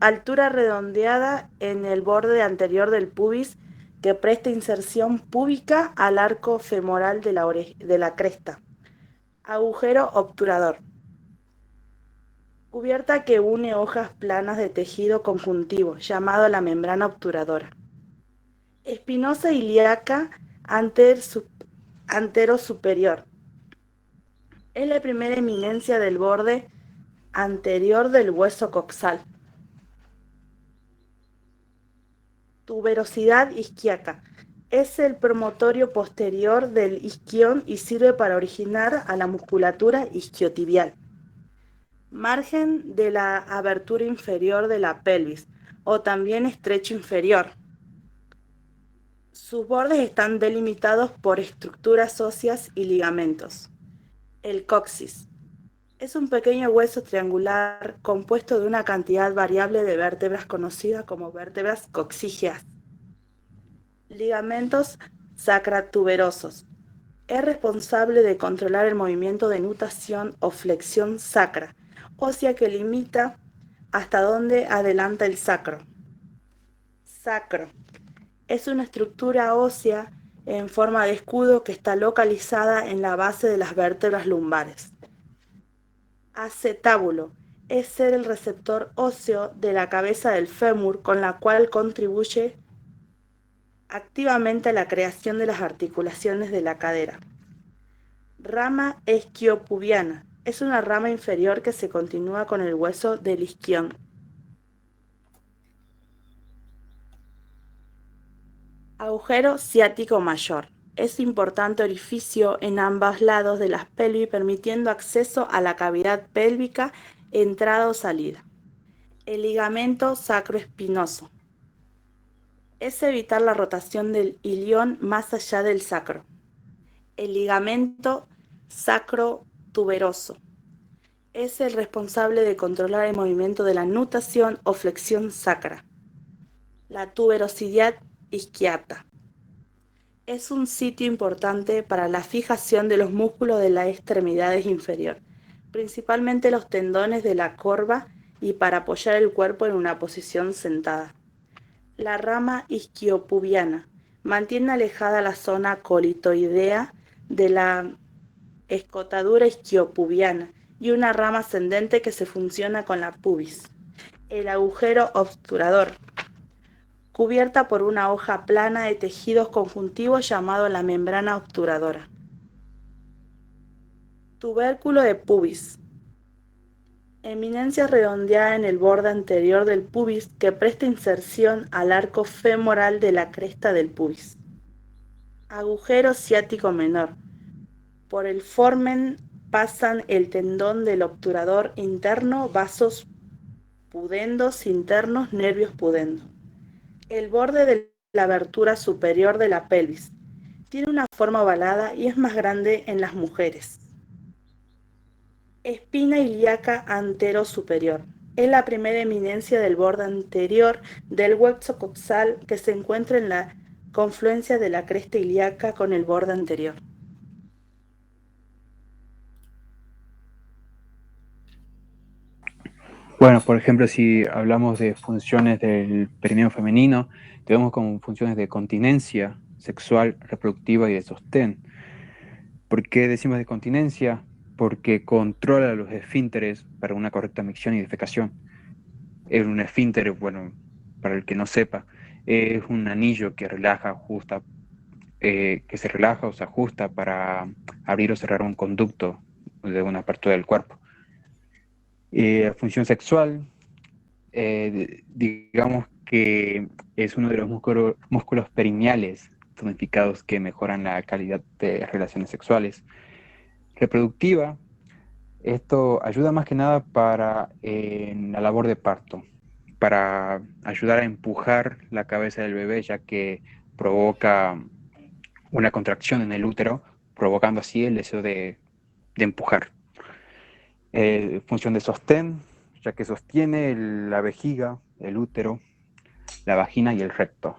Altura redondeada en el borde anterior del pubis que presta inserción púbica al arco femoral de la cresta. Agujero obturador. Cubierta que une hojas planas de tejido conjuntivo, llamado la membrana obturadora. Espinosa ilíaca antero superior. Es la primera eminencia del borde anterior del hueso coxal. Tuberosidad isquiaca. Es el promontorio posterior del isquion y sirve para originar a la musculatura isquiotibial. Margen de la abertura inferior de la pelvis, o también estrecho inferior. Sus bordes están delimitados por estructuras óseas y ligamentos. El coxis. Es un pequeño hueso triangular compuesto de una cantidad variable de vértebras conocidas como vértebras coxígeas. Ligamentos sacratuberosos. Es responsable de controlar el movimiento de nutación o flexión sacra, ósea que limita hasta donde adelanta el sacro. Sacro. Es una estructura ósea en forma de escudo que está localizada en la base de las vértebras lumbares. Acetábulo. Es ser el receptor óseo de la cabeza del fémur con la cual contribuye activamente a la creación de las articulaciones de la cadera. Rama isquiopubiana. Es una rama inferior que se continúa con el hueso del isquion. Agujero ciático mayor. Es importante orificio en ambos lados de las pelvis, permitiendo acceso a la cavidad pélvica, entrada o salida. El ligamento sacroespinoso. Es evitar la rotación del ilion más allá del sacro. El ligamento sacrotuberoso. Es el responsable de controlar el movimiento de la nutación o flexión sacra. La tuberosidad isquiata. Es un sitio importante para la fijación de los músculos de las extremidades inferiores, principalmente los tendones de la corva y para apoyar el cuerpo en una posición sentada. La rama isquiopubiana mantiene alejada la zona colitoidea de la escotadura isquiopubiana y una rama ascendente que se fusiona con la pubis. El agujero obturador. Cubierta por una hoja plana de tejidos conjuntivos llamado la membrana obturadora. Tubérculo de pubis. Eminencia redondeada en el borde anterior del pubis que presta inserción al arco femoral de la cresta del pubis. Agujero ciático menor. Por el formen pasan el tendón del obturador interno, vasos pudendos internos, nervios pudendo. El borde de la abertura superior de la pelvis. Tiene una forma ovalada y es más grande en las mujeres. Espina ilíaca antero superior. Es la primera eminencia del borde anterior del hueso coxal que se encuentra en la confluencia de la cresta ilíaca con el borde anterior. Bueno, por ejemplo, si hablamos de funciones del perineo femenino, tenemos como funciones de continencia sexual, reproductiva y de sostén. ¿Por qué decimos de continencia? Porque controla los esfínteres para una correcta micción y defecación. Un esfínter, bueno, para el que no sepa, es un anillo que relaja, que se relaja o se ajusta para abrir o cerrar un conducto de una apertura del cuerpo. Función sexual, digamos que es uno de los músculos perineales tonificados que mejoran la calidad de relaciones sexuales. Reproductiva, esto ayuda más que nada para la labor de parto, para ayudar a empujar la cabeza del bebé, ya que provoca una contracción en el útero, provocando así el deseo de empujar. Función de sostén, ya que sostiene la vejiga, el útero, la vagina y el recto.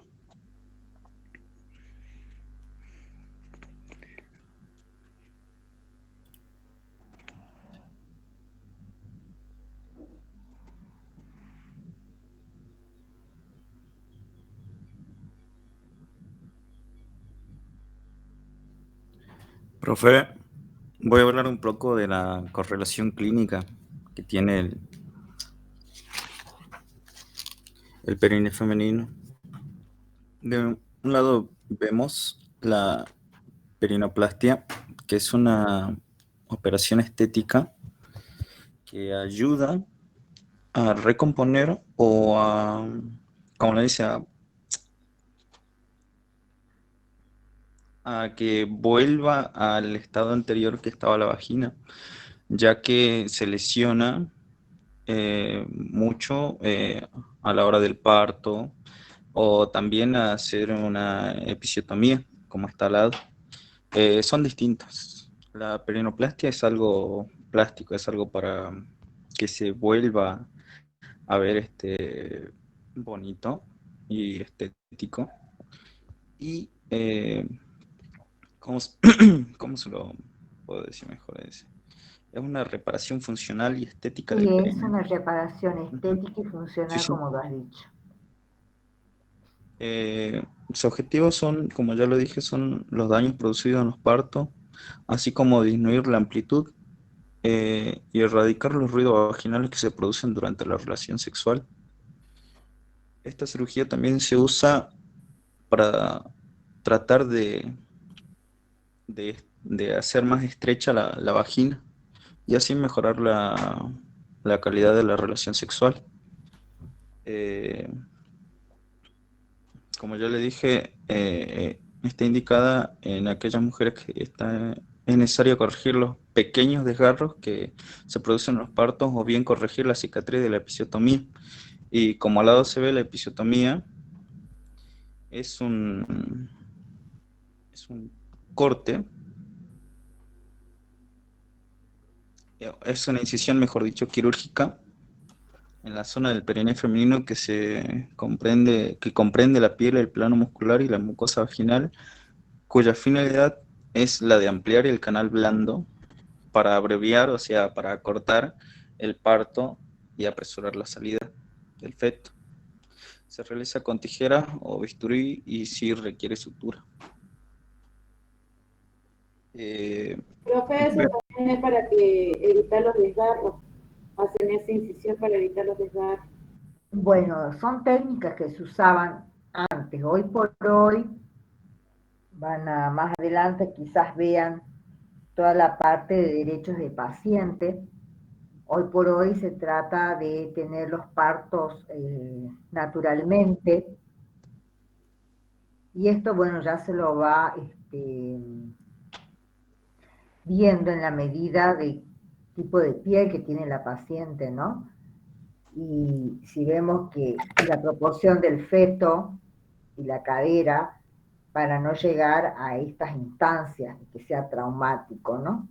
Profe, voy a hablar un poco de la correlación clínica que tiene el perine femenino. De un lado vemos la perinoplastia, que es una operación estética que ayuda a recomponer o a, como le dice, a que vuelva al estado anterior que estaba la vagina, ya que se lesiona mucho a la hora del parto o también a hacer una episiotomía, como está al lado. Son distintas. La perinoplastia es algo plástico, es algo para que se vuelva a ver bonito y estético. Y ¿cómo se lo puedo decir mejor? Es una reparación funcional y estética del Sí, es perine. una reparación estética y funcional, Sí. como lo has dicho. Sus objetivos son, como ya lo dije, son los daños producidos en los partos, así como disminuir la amplitud y erradicar los ruidos vaginales que se producen durante la relación sexual. Esta cirugía también se usa para tratar de hacer más estrecha la vagina y así mejorar la calidad de la relación sexual. Como ya le dije, está indicada en aquellas mujeres que es necesario corregir los pequeños desgarros que se producen en los partos o bien corregir la cicatriz de la episiotomía. Y como al lado se ve, la episiotomía es un corte, es una incisión, mejor dicho, quirúrgica en la zona del perine femenino que comprende la piel, el plano muscular y la mucosa vaginal, cuya finalidad es la de ampliar el canal blando para abreviar, o sea, para acortar el parto y apresurar la salida del feto. Se realiza con tijera o bisturí y sí requiere sutura. Profe, eso también es para que evitar los desgarros. Hacen esa incisión para evitar los desgarros. Bueno, son técnicas que se usaban antes. Hoy por hoy, más adelante quizás vean toda la parte de derechos de paciente. Hoy por hoy se trata de tener los partos naturalmente. Y esto, bueno, ya se lo va viendo en la medida de tipo de piel que tiene la paciente, ¿no? Y si vemos que la proporción del feto y la cadera, para no llegar a estas instancias, que sea traumático, ¿no?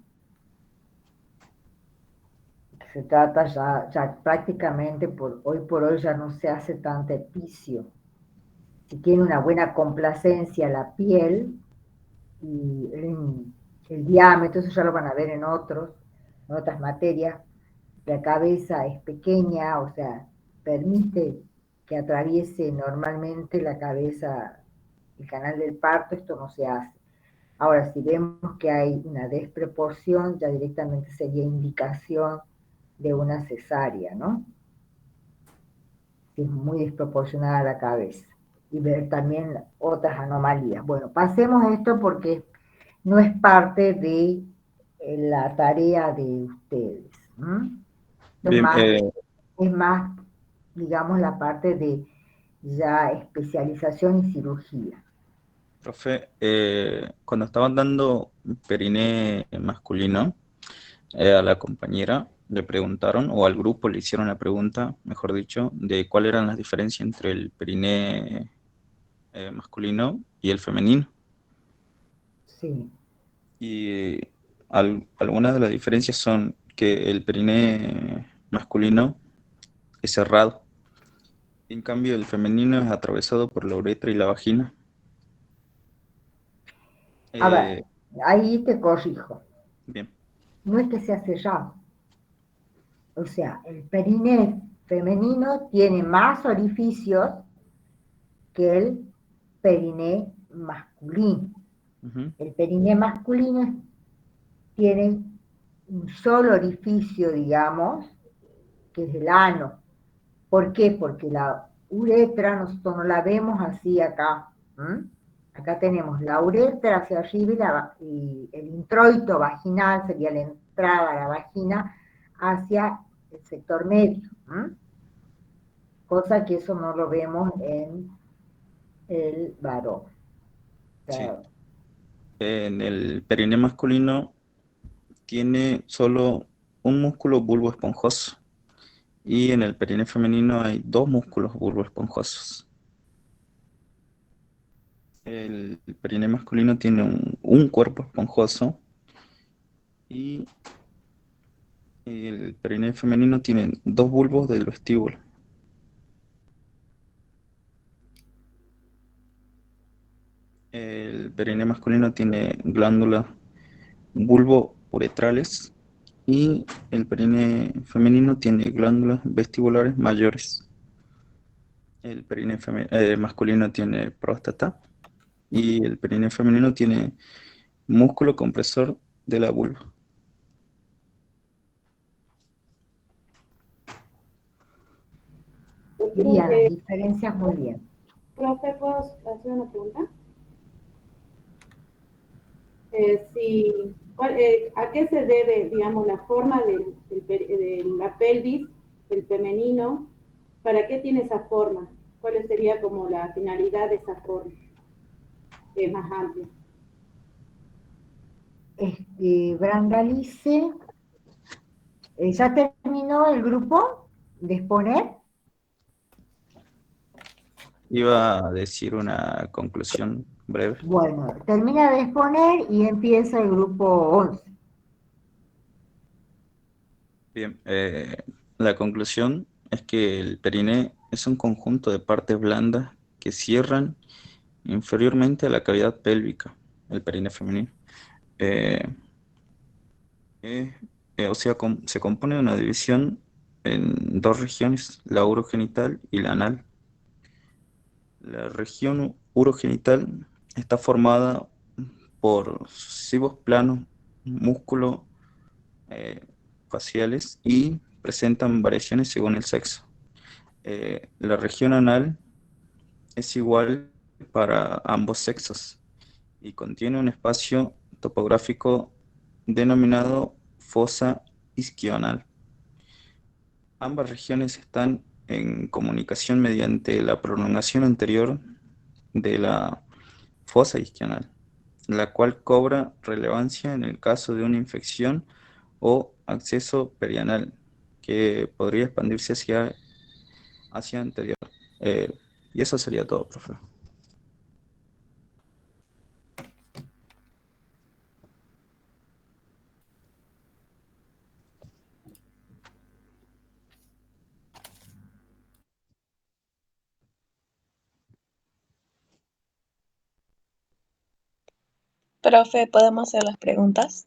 Se trata ya prácticamente, hoy por hoy ya no se hace tanta episio. Si tiene una buena complacencia la piel y el diámetro, eso ya lo van a ver en otras materias, la cabeza es pequeña, o sea, permite que atraviese normalmente la cabeza el canal del parto, esto no se hace. Ahora, si vemos que hay una desproporción, ya directamente sería indicación de una cesárea, ¿no? Si es muy desproporcionada la cabeza. Y ver también otras anomalías. Bueno, pasemos esto porque no es parte de la tarea de ustedes. Bien, Es más, digamos, la parte de ya especialización y cirugía. profe, cuando estaban dando periné masculino a la compañera, le preguntaron, o al grupo le hicieron la pregunta, mejor dicho, de cuáles eran las diferencias entre el periné masculino y el femenino. Sí. Y algunas de las diferencias son que el periné masculino es cerrado. En cambio, el femenino es atravesado por la uretra y la vagina. A ver, ahí te corrijo. Bien. No es que sea cerrado. O sea, el periné femenino tiene más orificios que el periné masculino. El periné masculino tiene un solo orificio, digamos, que es el ano. ¿Por qué? Porque la uretra nosotros no la vemos así acá. Acá tenemos la uretra hacia arriba y el introito vaginal sería la entrada a la vagina hacia el sector medio. Cosa que eso no lo vemos en el varón. Sí. En el periné masculino tiene solo un músculo bulbo esponjoso y en el periné femenino hay dos músculos bulbo esponjosos. El periné masculino tiene un cuerpo esponjoso y el periné femenino tiene dos bulbos del vestíbulo. El periné masculino tiene glándulas bulbo-uretrales y el periné femenino tiene glándulas vestibulares mayores. El periné masculino tiene próstata y el periné femenino tiene músculo compresor de la vulva. Bien, las diferencias muy bien. Profe, ¿puedo hacer una pregunta? ¿A qué se debe, digamos, la forma de la pelvis del femenino? ¿Para qué tiene esa forma? ¿Cuál sería como la finalidad de esa forma? Que es más amplia. Brandalice, ¿ya terminó el grupo de exponer? Iba a decir una conclusión breve. Bueno, termina de exponer y empieza el grupo 11. Bien, la conclusión es que el periné es un conjunto de partes blandas que cierran inferiormente a la cavidad pélvica, el periné femenino. O sea, se compone de una división en dos regiones, la urogenital y la anal. La región urogenital está formada por sucesivos planos músculo faciales y presentan variaciones según el sexo. La región anal es igual para ambos sexos y contiene un espacio topográfico denominado fosa isquioanal. Ambas regiones están en comunicación mediante la prolongación anterior de la fosa isquional, la cual cobra relevancia en el caso de una infección o acceso perianal, que podría expandirse hacia anterior. Y eso sería todo, profe. Profe, ¿podemos hacer las preguntas?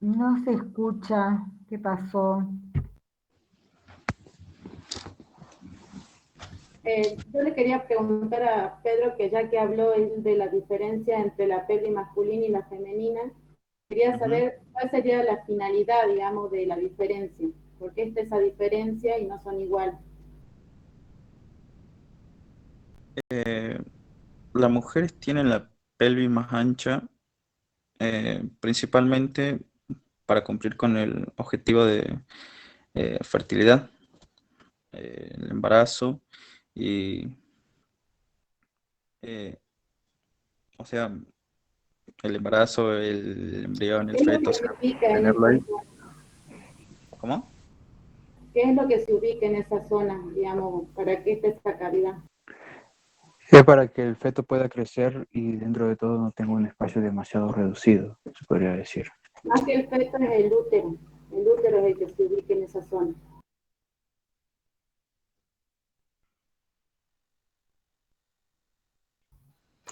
No se escucha. ¿Qué pasó? Yo le quería preguntar a Pedro, que ya que habló él de la diferencia entre la pelvis masculina y la femenina, quería saber cuál sería la finalidad, digamos, de la diferencia. ¿Por qué está esa diferencia y no son iguales? Las mujeres tienen la pelvis más ancha, principalmente para cumplir con el objetivo de fertilidad, el embarazo y, eh, o sea, el embarazo, el embrión, el ¿Qué es lo feto, que o se sea, ubica en tenerlo esa ahí. zona? ¿Cómo? ¿Qué es lo que se ubica en esa zona, digamos, para que esté esa cavidad? Es para que el feto pueda crecer y dentro de todo no tenga un espacio demasiado reducido, se podría decir. Más que el feto es el útero. El útero es el que se ubica en esa zona.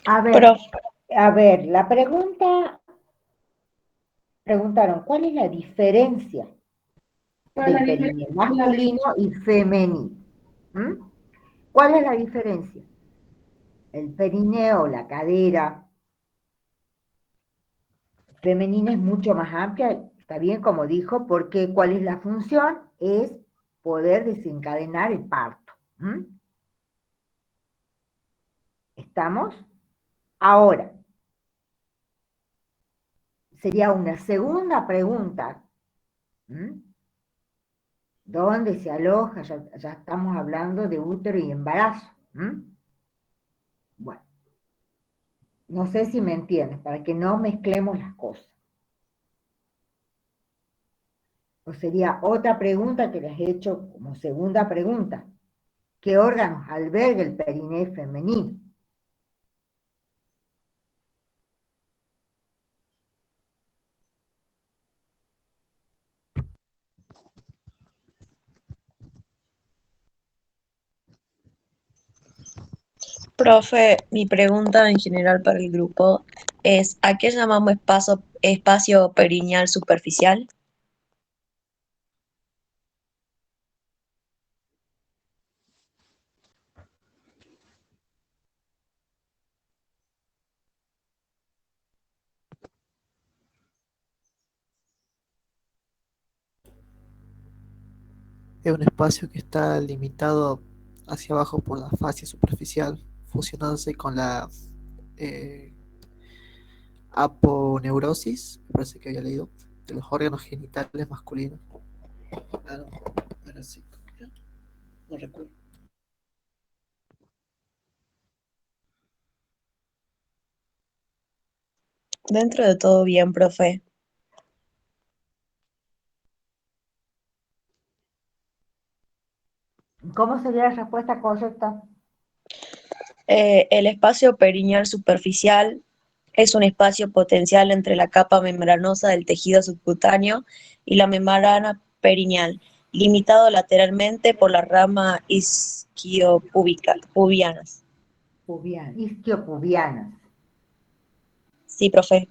A ver, la preguntaron, ¿cuál es la diferencia del perineo masculino y femenino? ¿Mm? ¿Cuál es la diferencia? El perineo, la cadera femenina es mucho más amplia, está bien como dijo, porque ¿cuál es la función? Es poder desencadenar el parto. ¿Mm? ¿Estamos? Ahora, sería una segunda pregunta. ¿Mm? ¿Dónde se aloja? Ya estamos hablando de útero y embarazo. ¿Mm? Bueno, no sé si me entiendes, para que no mezclemos las cosas. O sería otra pregunta que les he hecho como segunda pregunta. ¿Qué órganos alberga el periné femenino? Profe, mi pregunta en general para el grupo es, ¿a qué llamamos espacio perineal superficial? Es un espacio que está limitado hacia abajo por la fascia superficial, fusionándose con la eh, aponeurosis, me parece que había leído, de los órganos genitales masculinos. Ah, no, ahora sí, no recuerdo. Dentro de todo bien, profe. ¿Cómo sería la respuesta correcta? El espacio perineal superficial es un espacio potencial entre la capa membranosa del tejido subcutáneo y la membrana perineal, limitado lateralmente por la rama isquiopubianas. Isquiopubianas. Sí, profe.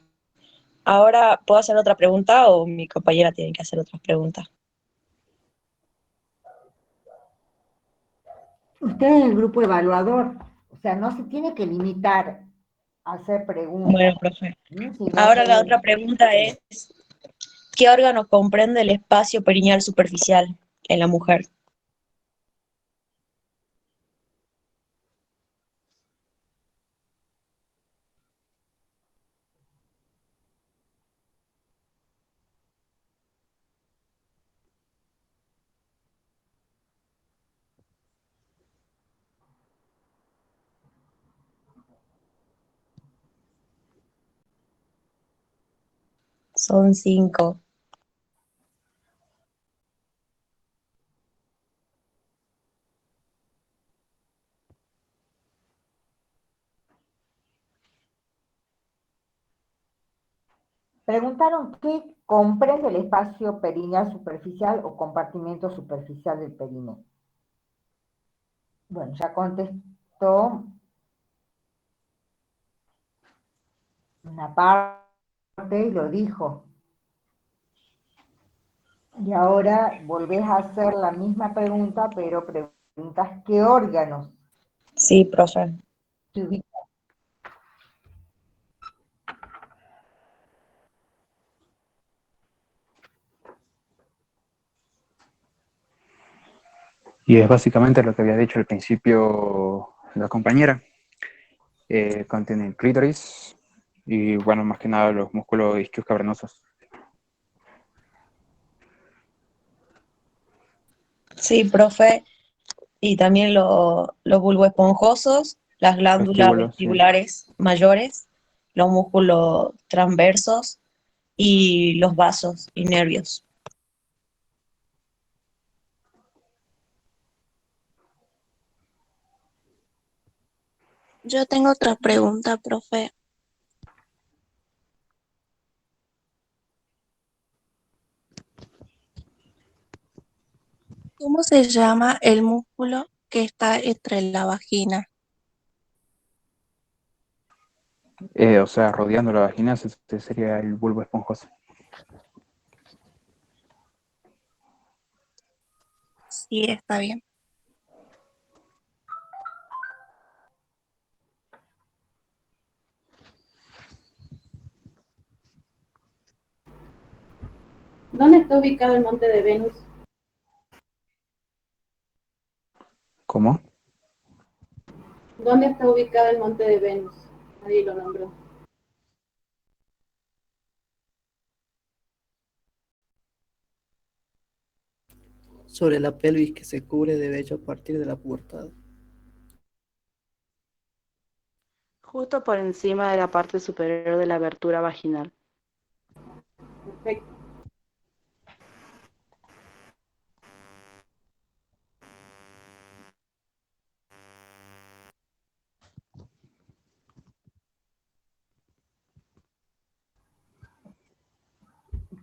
Ahora, ¿puedo hacer otra pregunta o mi compañera tiene que hacer otras preguntas? Usted es el grupo evaluador, o sea, no se tiene que limitar a hacer preguntas. Bueno, profe. Sino Ahora la que otra pregunta es, ¿qué órgano comprende el espacio perineal superficial en la mujer? Son 5. preguntaron qué comprende el espacio perineal superficial o compartimento superficial del perineo. Bueno, ya contestó una parte y lo dijo. Y ahora volvés a hacer la misma pregunta, pero preguntas qué órganos Sí, profe. ¿Se ubica? Y es básicamente lo que había dicho al principio la compañera. Contiene el clítoris y, bueno, más que nada los músculos isquios cavernosos. Sí, profe. Y también los bulboesponjosos, las glándulas Vestíbulos, sí. vestibulares mayores, los músculos transversos y los vasos y nervios. Yo tengo otra pregunta, profe. ¿Cómo se llama el músculo que está entre la vagina? O sea, rodeando la vagina, este sería el bulbo esponjoso. Sí, está bien. ¿Dónde está ubicado el monte de Venus? ¿Cómo? ¿Dónde está ubicado el monte de Venus? Nadie lo nombró. Sobre la pelvis que se cubre de vello a partir de la pubertad. Justo por encima de la parte superior de la abertura vaginal. Perfecto.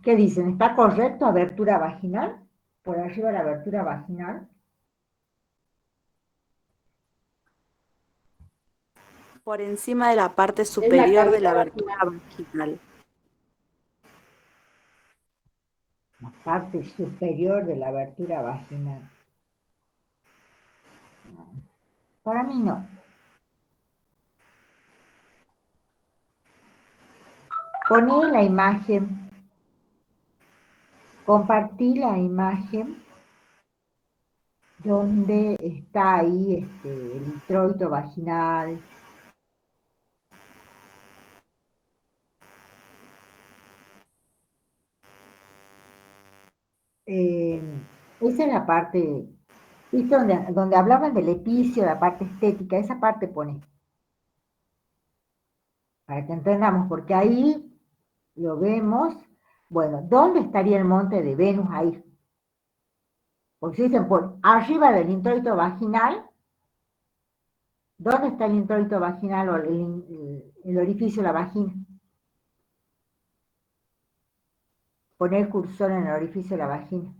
¿Qué dicen? ¿Está correcto abertura vaginal? Por arriba de la abertura vaginal. Por encima de la parte Es la superior de la cavidad abertura vaginal. vaginal. La parte superior de la abertura vaginal. Para mí no. Poné la imagen, compartí la imagen donde está ahí el introito vaginal. Esa es la parte, ¿viste? Donde hablaban del epicio, la parte estética, esa parte pone. Para que entendamos, porque ahí lo vemos. Bueno, ¿dónde estaría el monte de Venus ahí? Porque si dicen por arriba del introito vaginal, ¿dónde está el introito vaginal o el orificio de la vagina? Poner el cursor en el orificio de la vagina.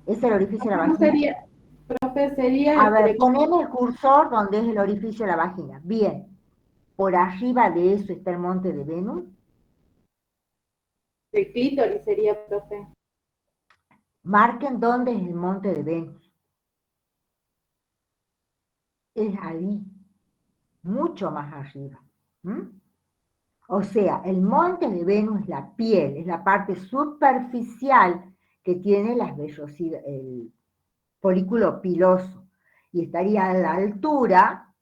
¿Es el orificio de la ¿Cómo vagina? sería? Profe, sería A ver, poneme el cursor donde es el orificio de la vagina. Bien. Por arriba de eso está el monte de Venus. el clítoris, sería, profe. Marquen dónde es el monte de Venus. Es ahí, mucho más arriba. O sea, el monte de Venus es la piel, es la parte superficial que tiene el folículo piloso. Y estaría a la altura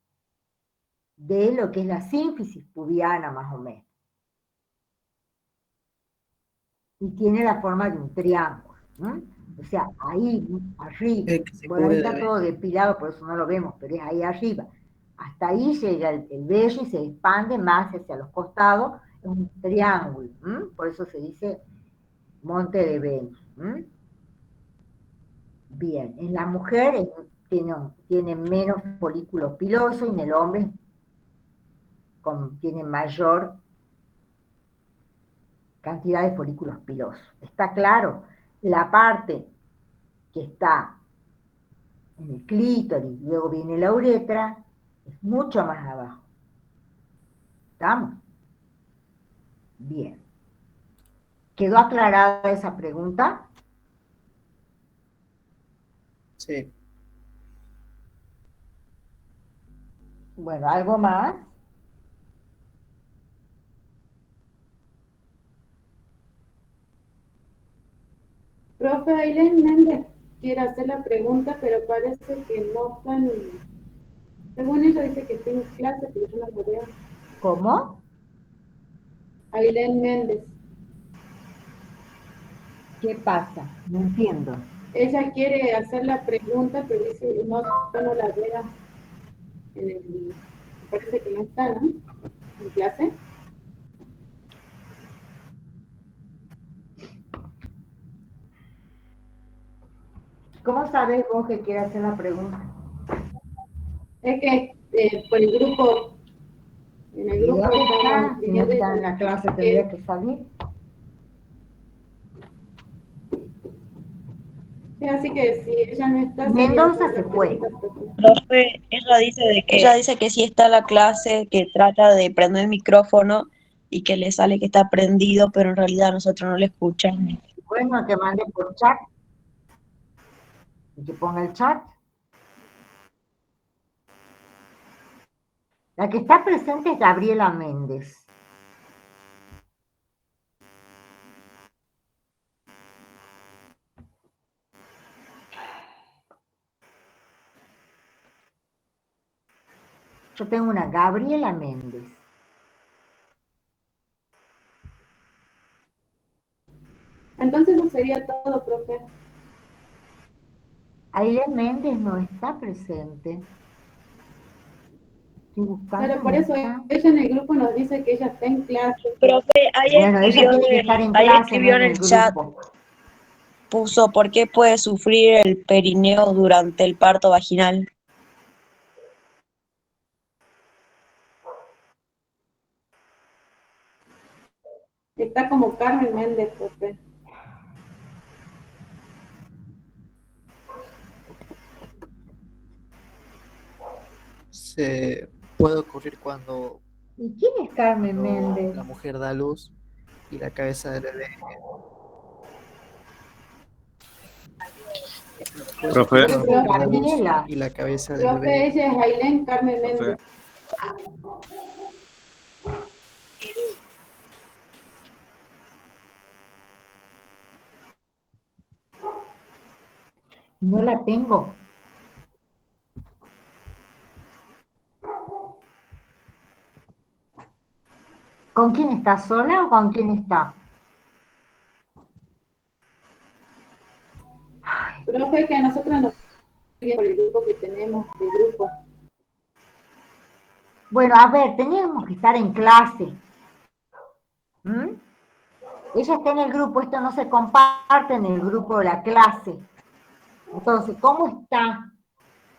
de lo que es la sínfisis pubiana, más o menos. Y tiene la forma de un triángulo. O sea, ahí arriba. El que se Bueno, ahí cubre de está todo vello. depilado, por eso no lo vemos, pero es ahí arriba. Hasta ahí llega el vello y se expande más hacia los costados, es un triángulo. Por eso se dice monte de Venus. Bien, en la mujer tiene menos folículo piloso y en el hombre tiene mayor cantidad de folículos pilosos. Está claro, la parte que está en el clítoris, luego viene la uretra, es mucho más abajo. ¿Estamos? Bien. ¿Quedó aclarada esa pregunta? Sí. Bueno, ¿algo más? Profe Ailén Méndez quiere hacer la pregunta, pero parece que no están. Según ella dice que está en clase, pero yo no lo veo. ¿Cómo? Ailén Méndez. ¿Qué pasa? No entiendo. Ella quiere hacer la pregunta, pero dice no, yo no la veo. Parece que no está, ¿no? En clase. ¿Cómo sabes vos que quiere hacer la pregunta? Es que por el grupo, en el ¿Y grupo dónde estaban está? Si no escribiendo está en la clase, tendría que salir. Sí, así que si ella no está, Mendoza se fue. Profe, ella dice que sí está en la clase, que trata de prender el micrófono y que le sale que está prendido, pero en realidad nosotros no le escuchamos. Bueno, que mande por chat. Y que ponga el chat. La que está presente es Gabriela Méndez. Yo tengo una Gabriela Méndez. Entonces no sería todo, profe. Ailén Méndez no está presente. Estoy buscando, Pero por no eso está. ella en el grupo nos dice que ella está en clase. Profe, Bueno, ella tiene que estar en clase, no en el chat, grupo. puso, ¿por qué puede sufrir el perineo durante el parto vaginal? Está como Carmen Méndez, profe. Se puede ocurrir cuando ¿Y quién es Carmen Méndez? la mujer da luz y la cabeza del bebé. Puede Profe. ocurrir cuando la mujer da luz Gabriela. y la cabeza del Profe, bebé. ella es Ailén Carmen Méndez. No la tengo. ¿Con quién está? ¿Sola o con quién está? Profe, que a nosotros nos por el grupo que tenemos, el grupo. Bueno, a ver, teníamos que estar en clase. ¿Mm? Ella está en el grupo, esto no se comparte en el grupo de la clase. Entonces, ¿cómo está?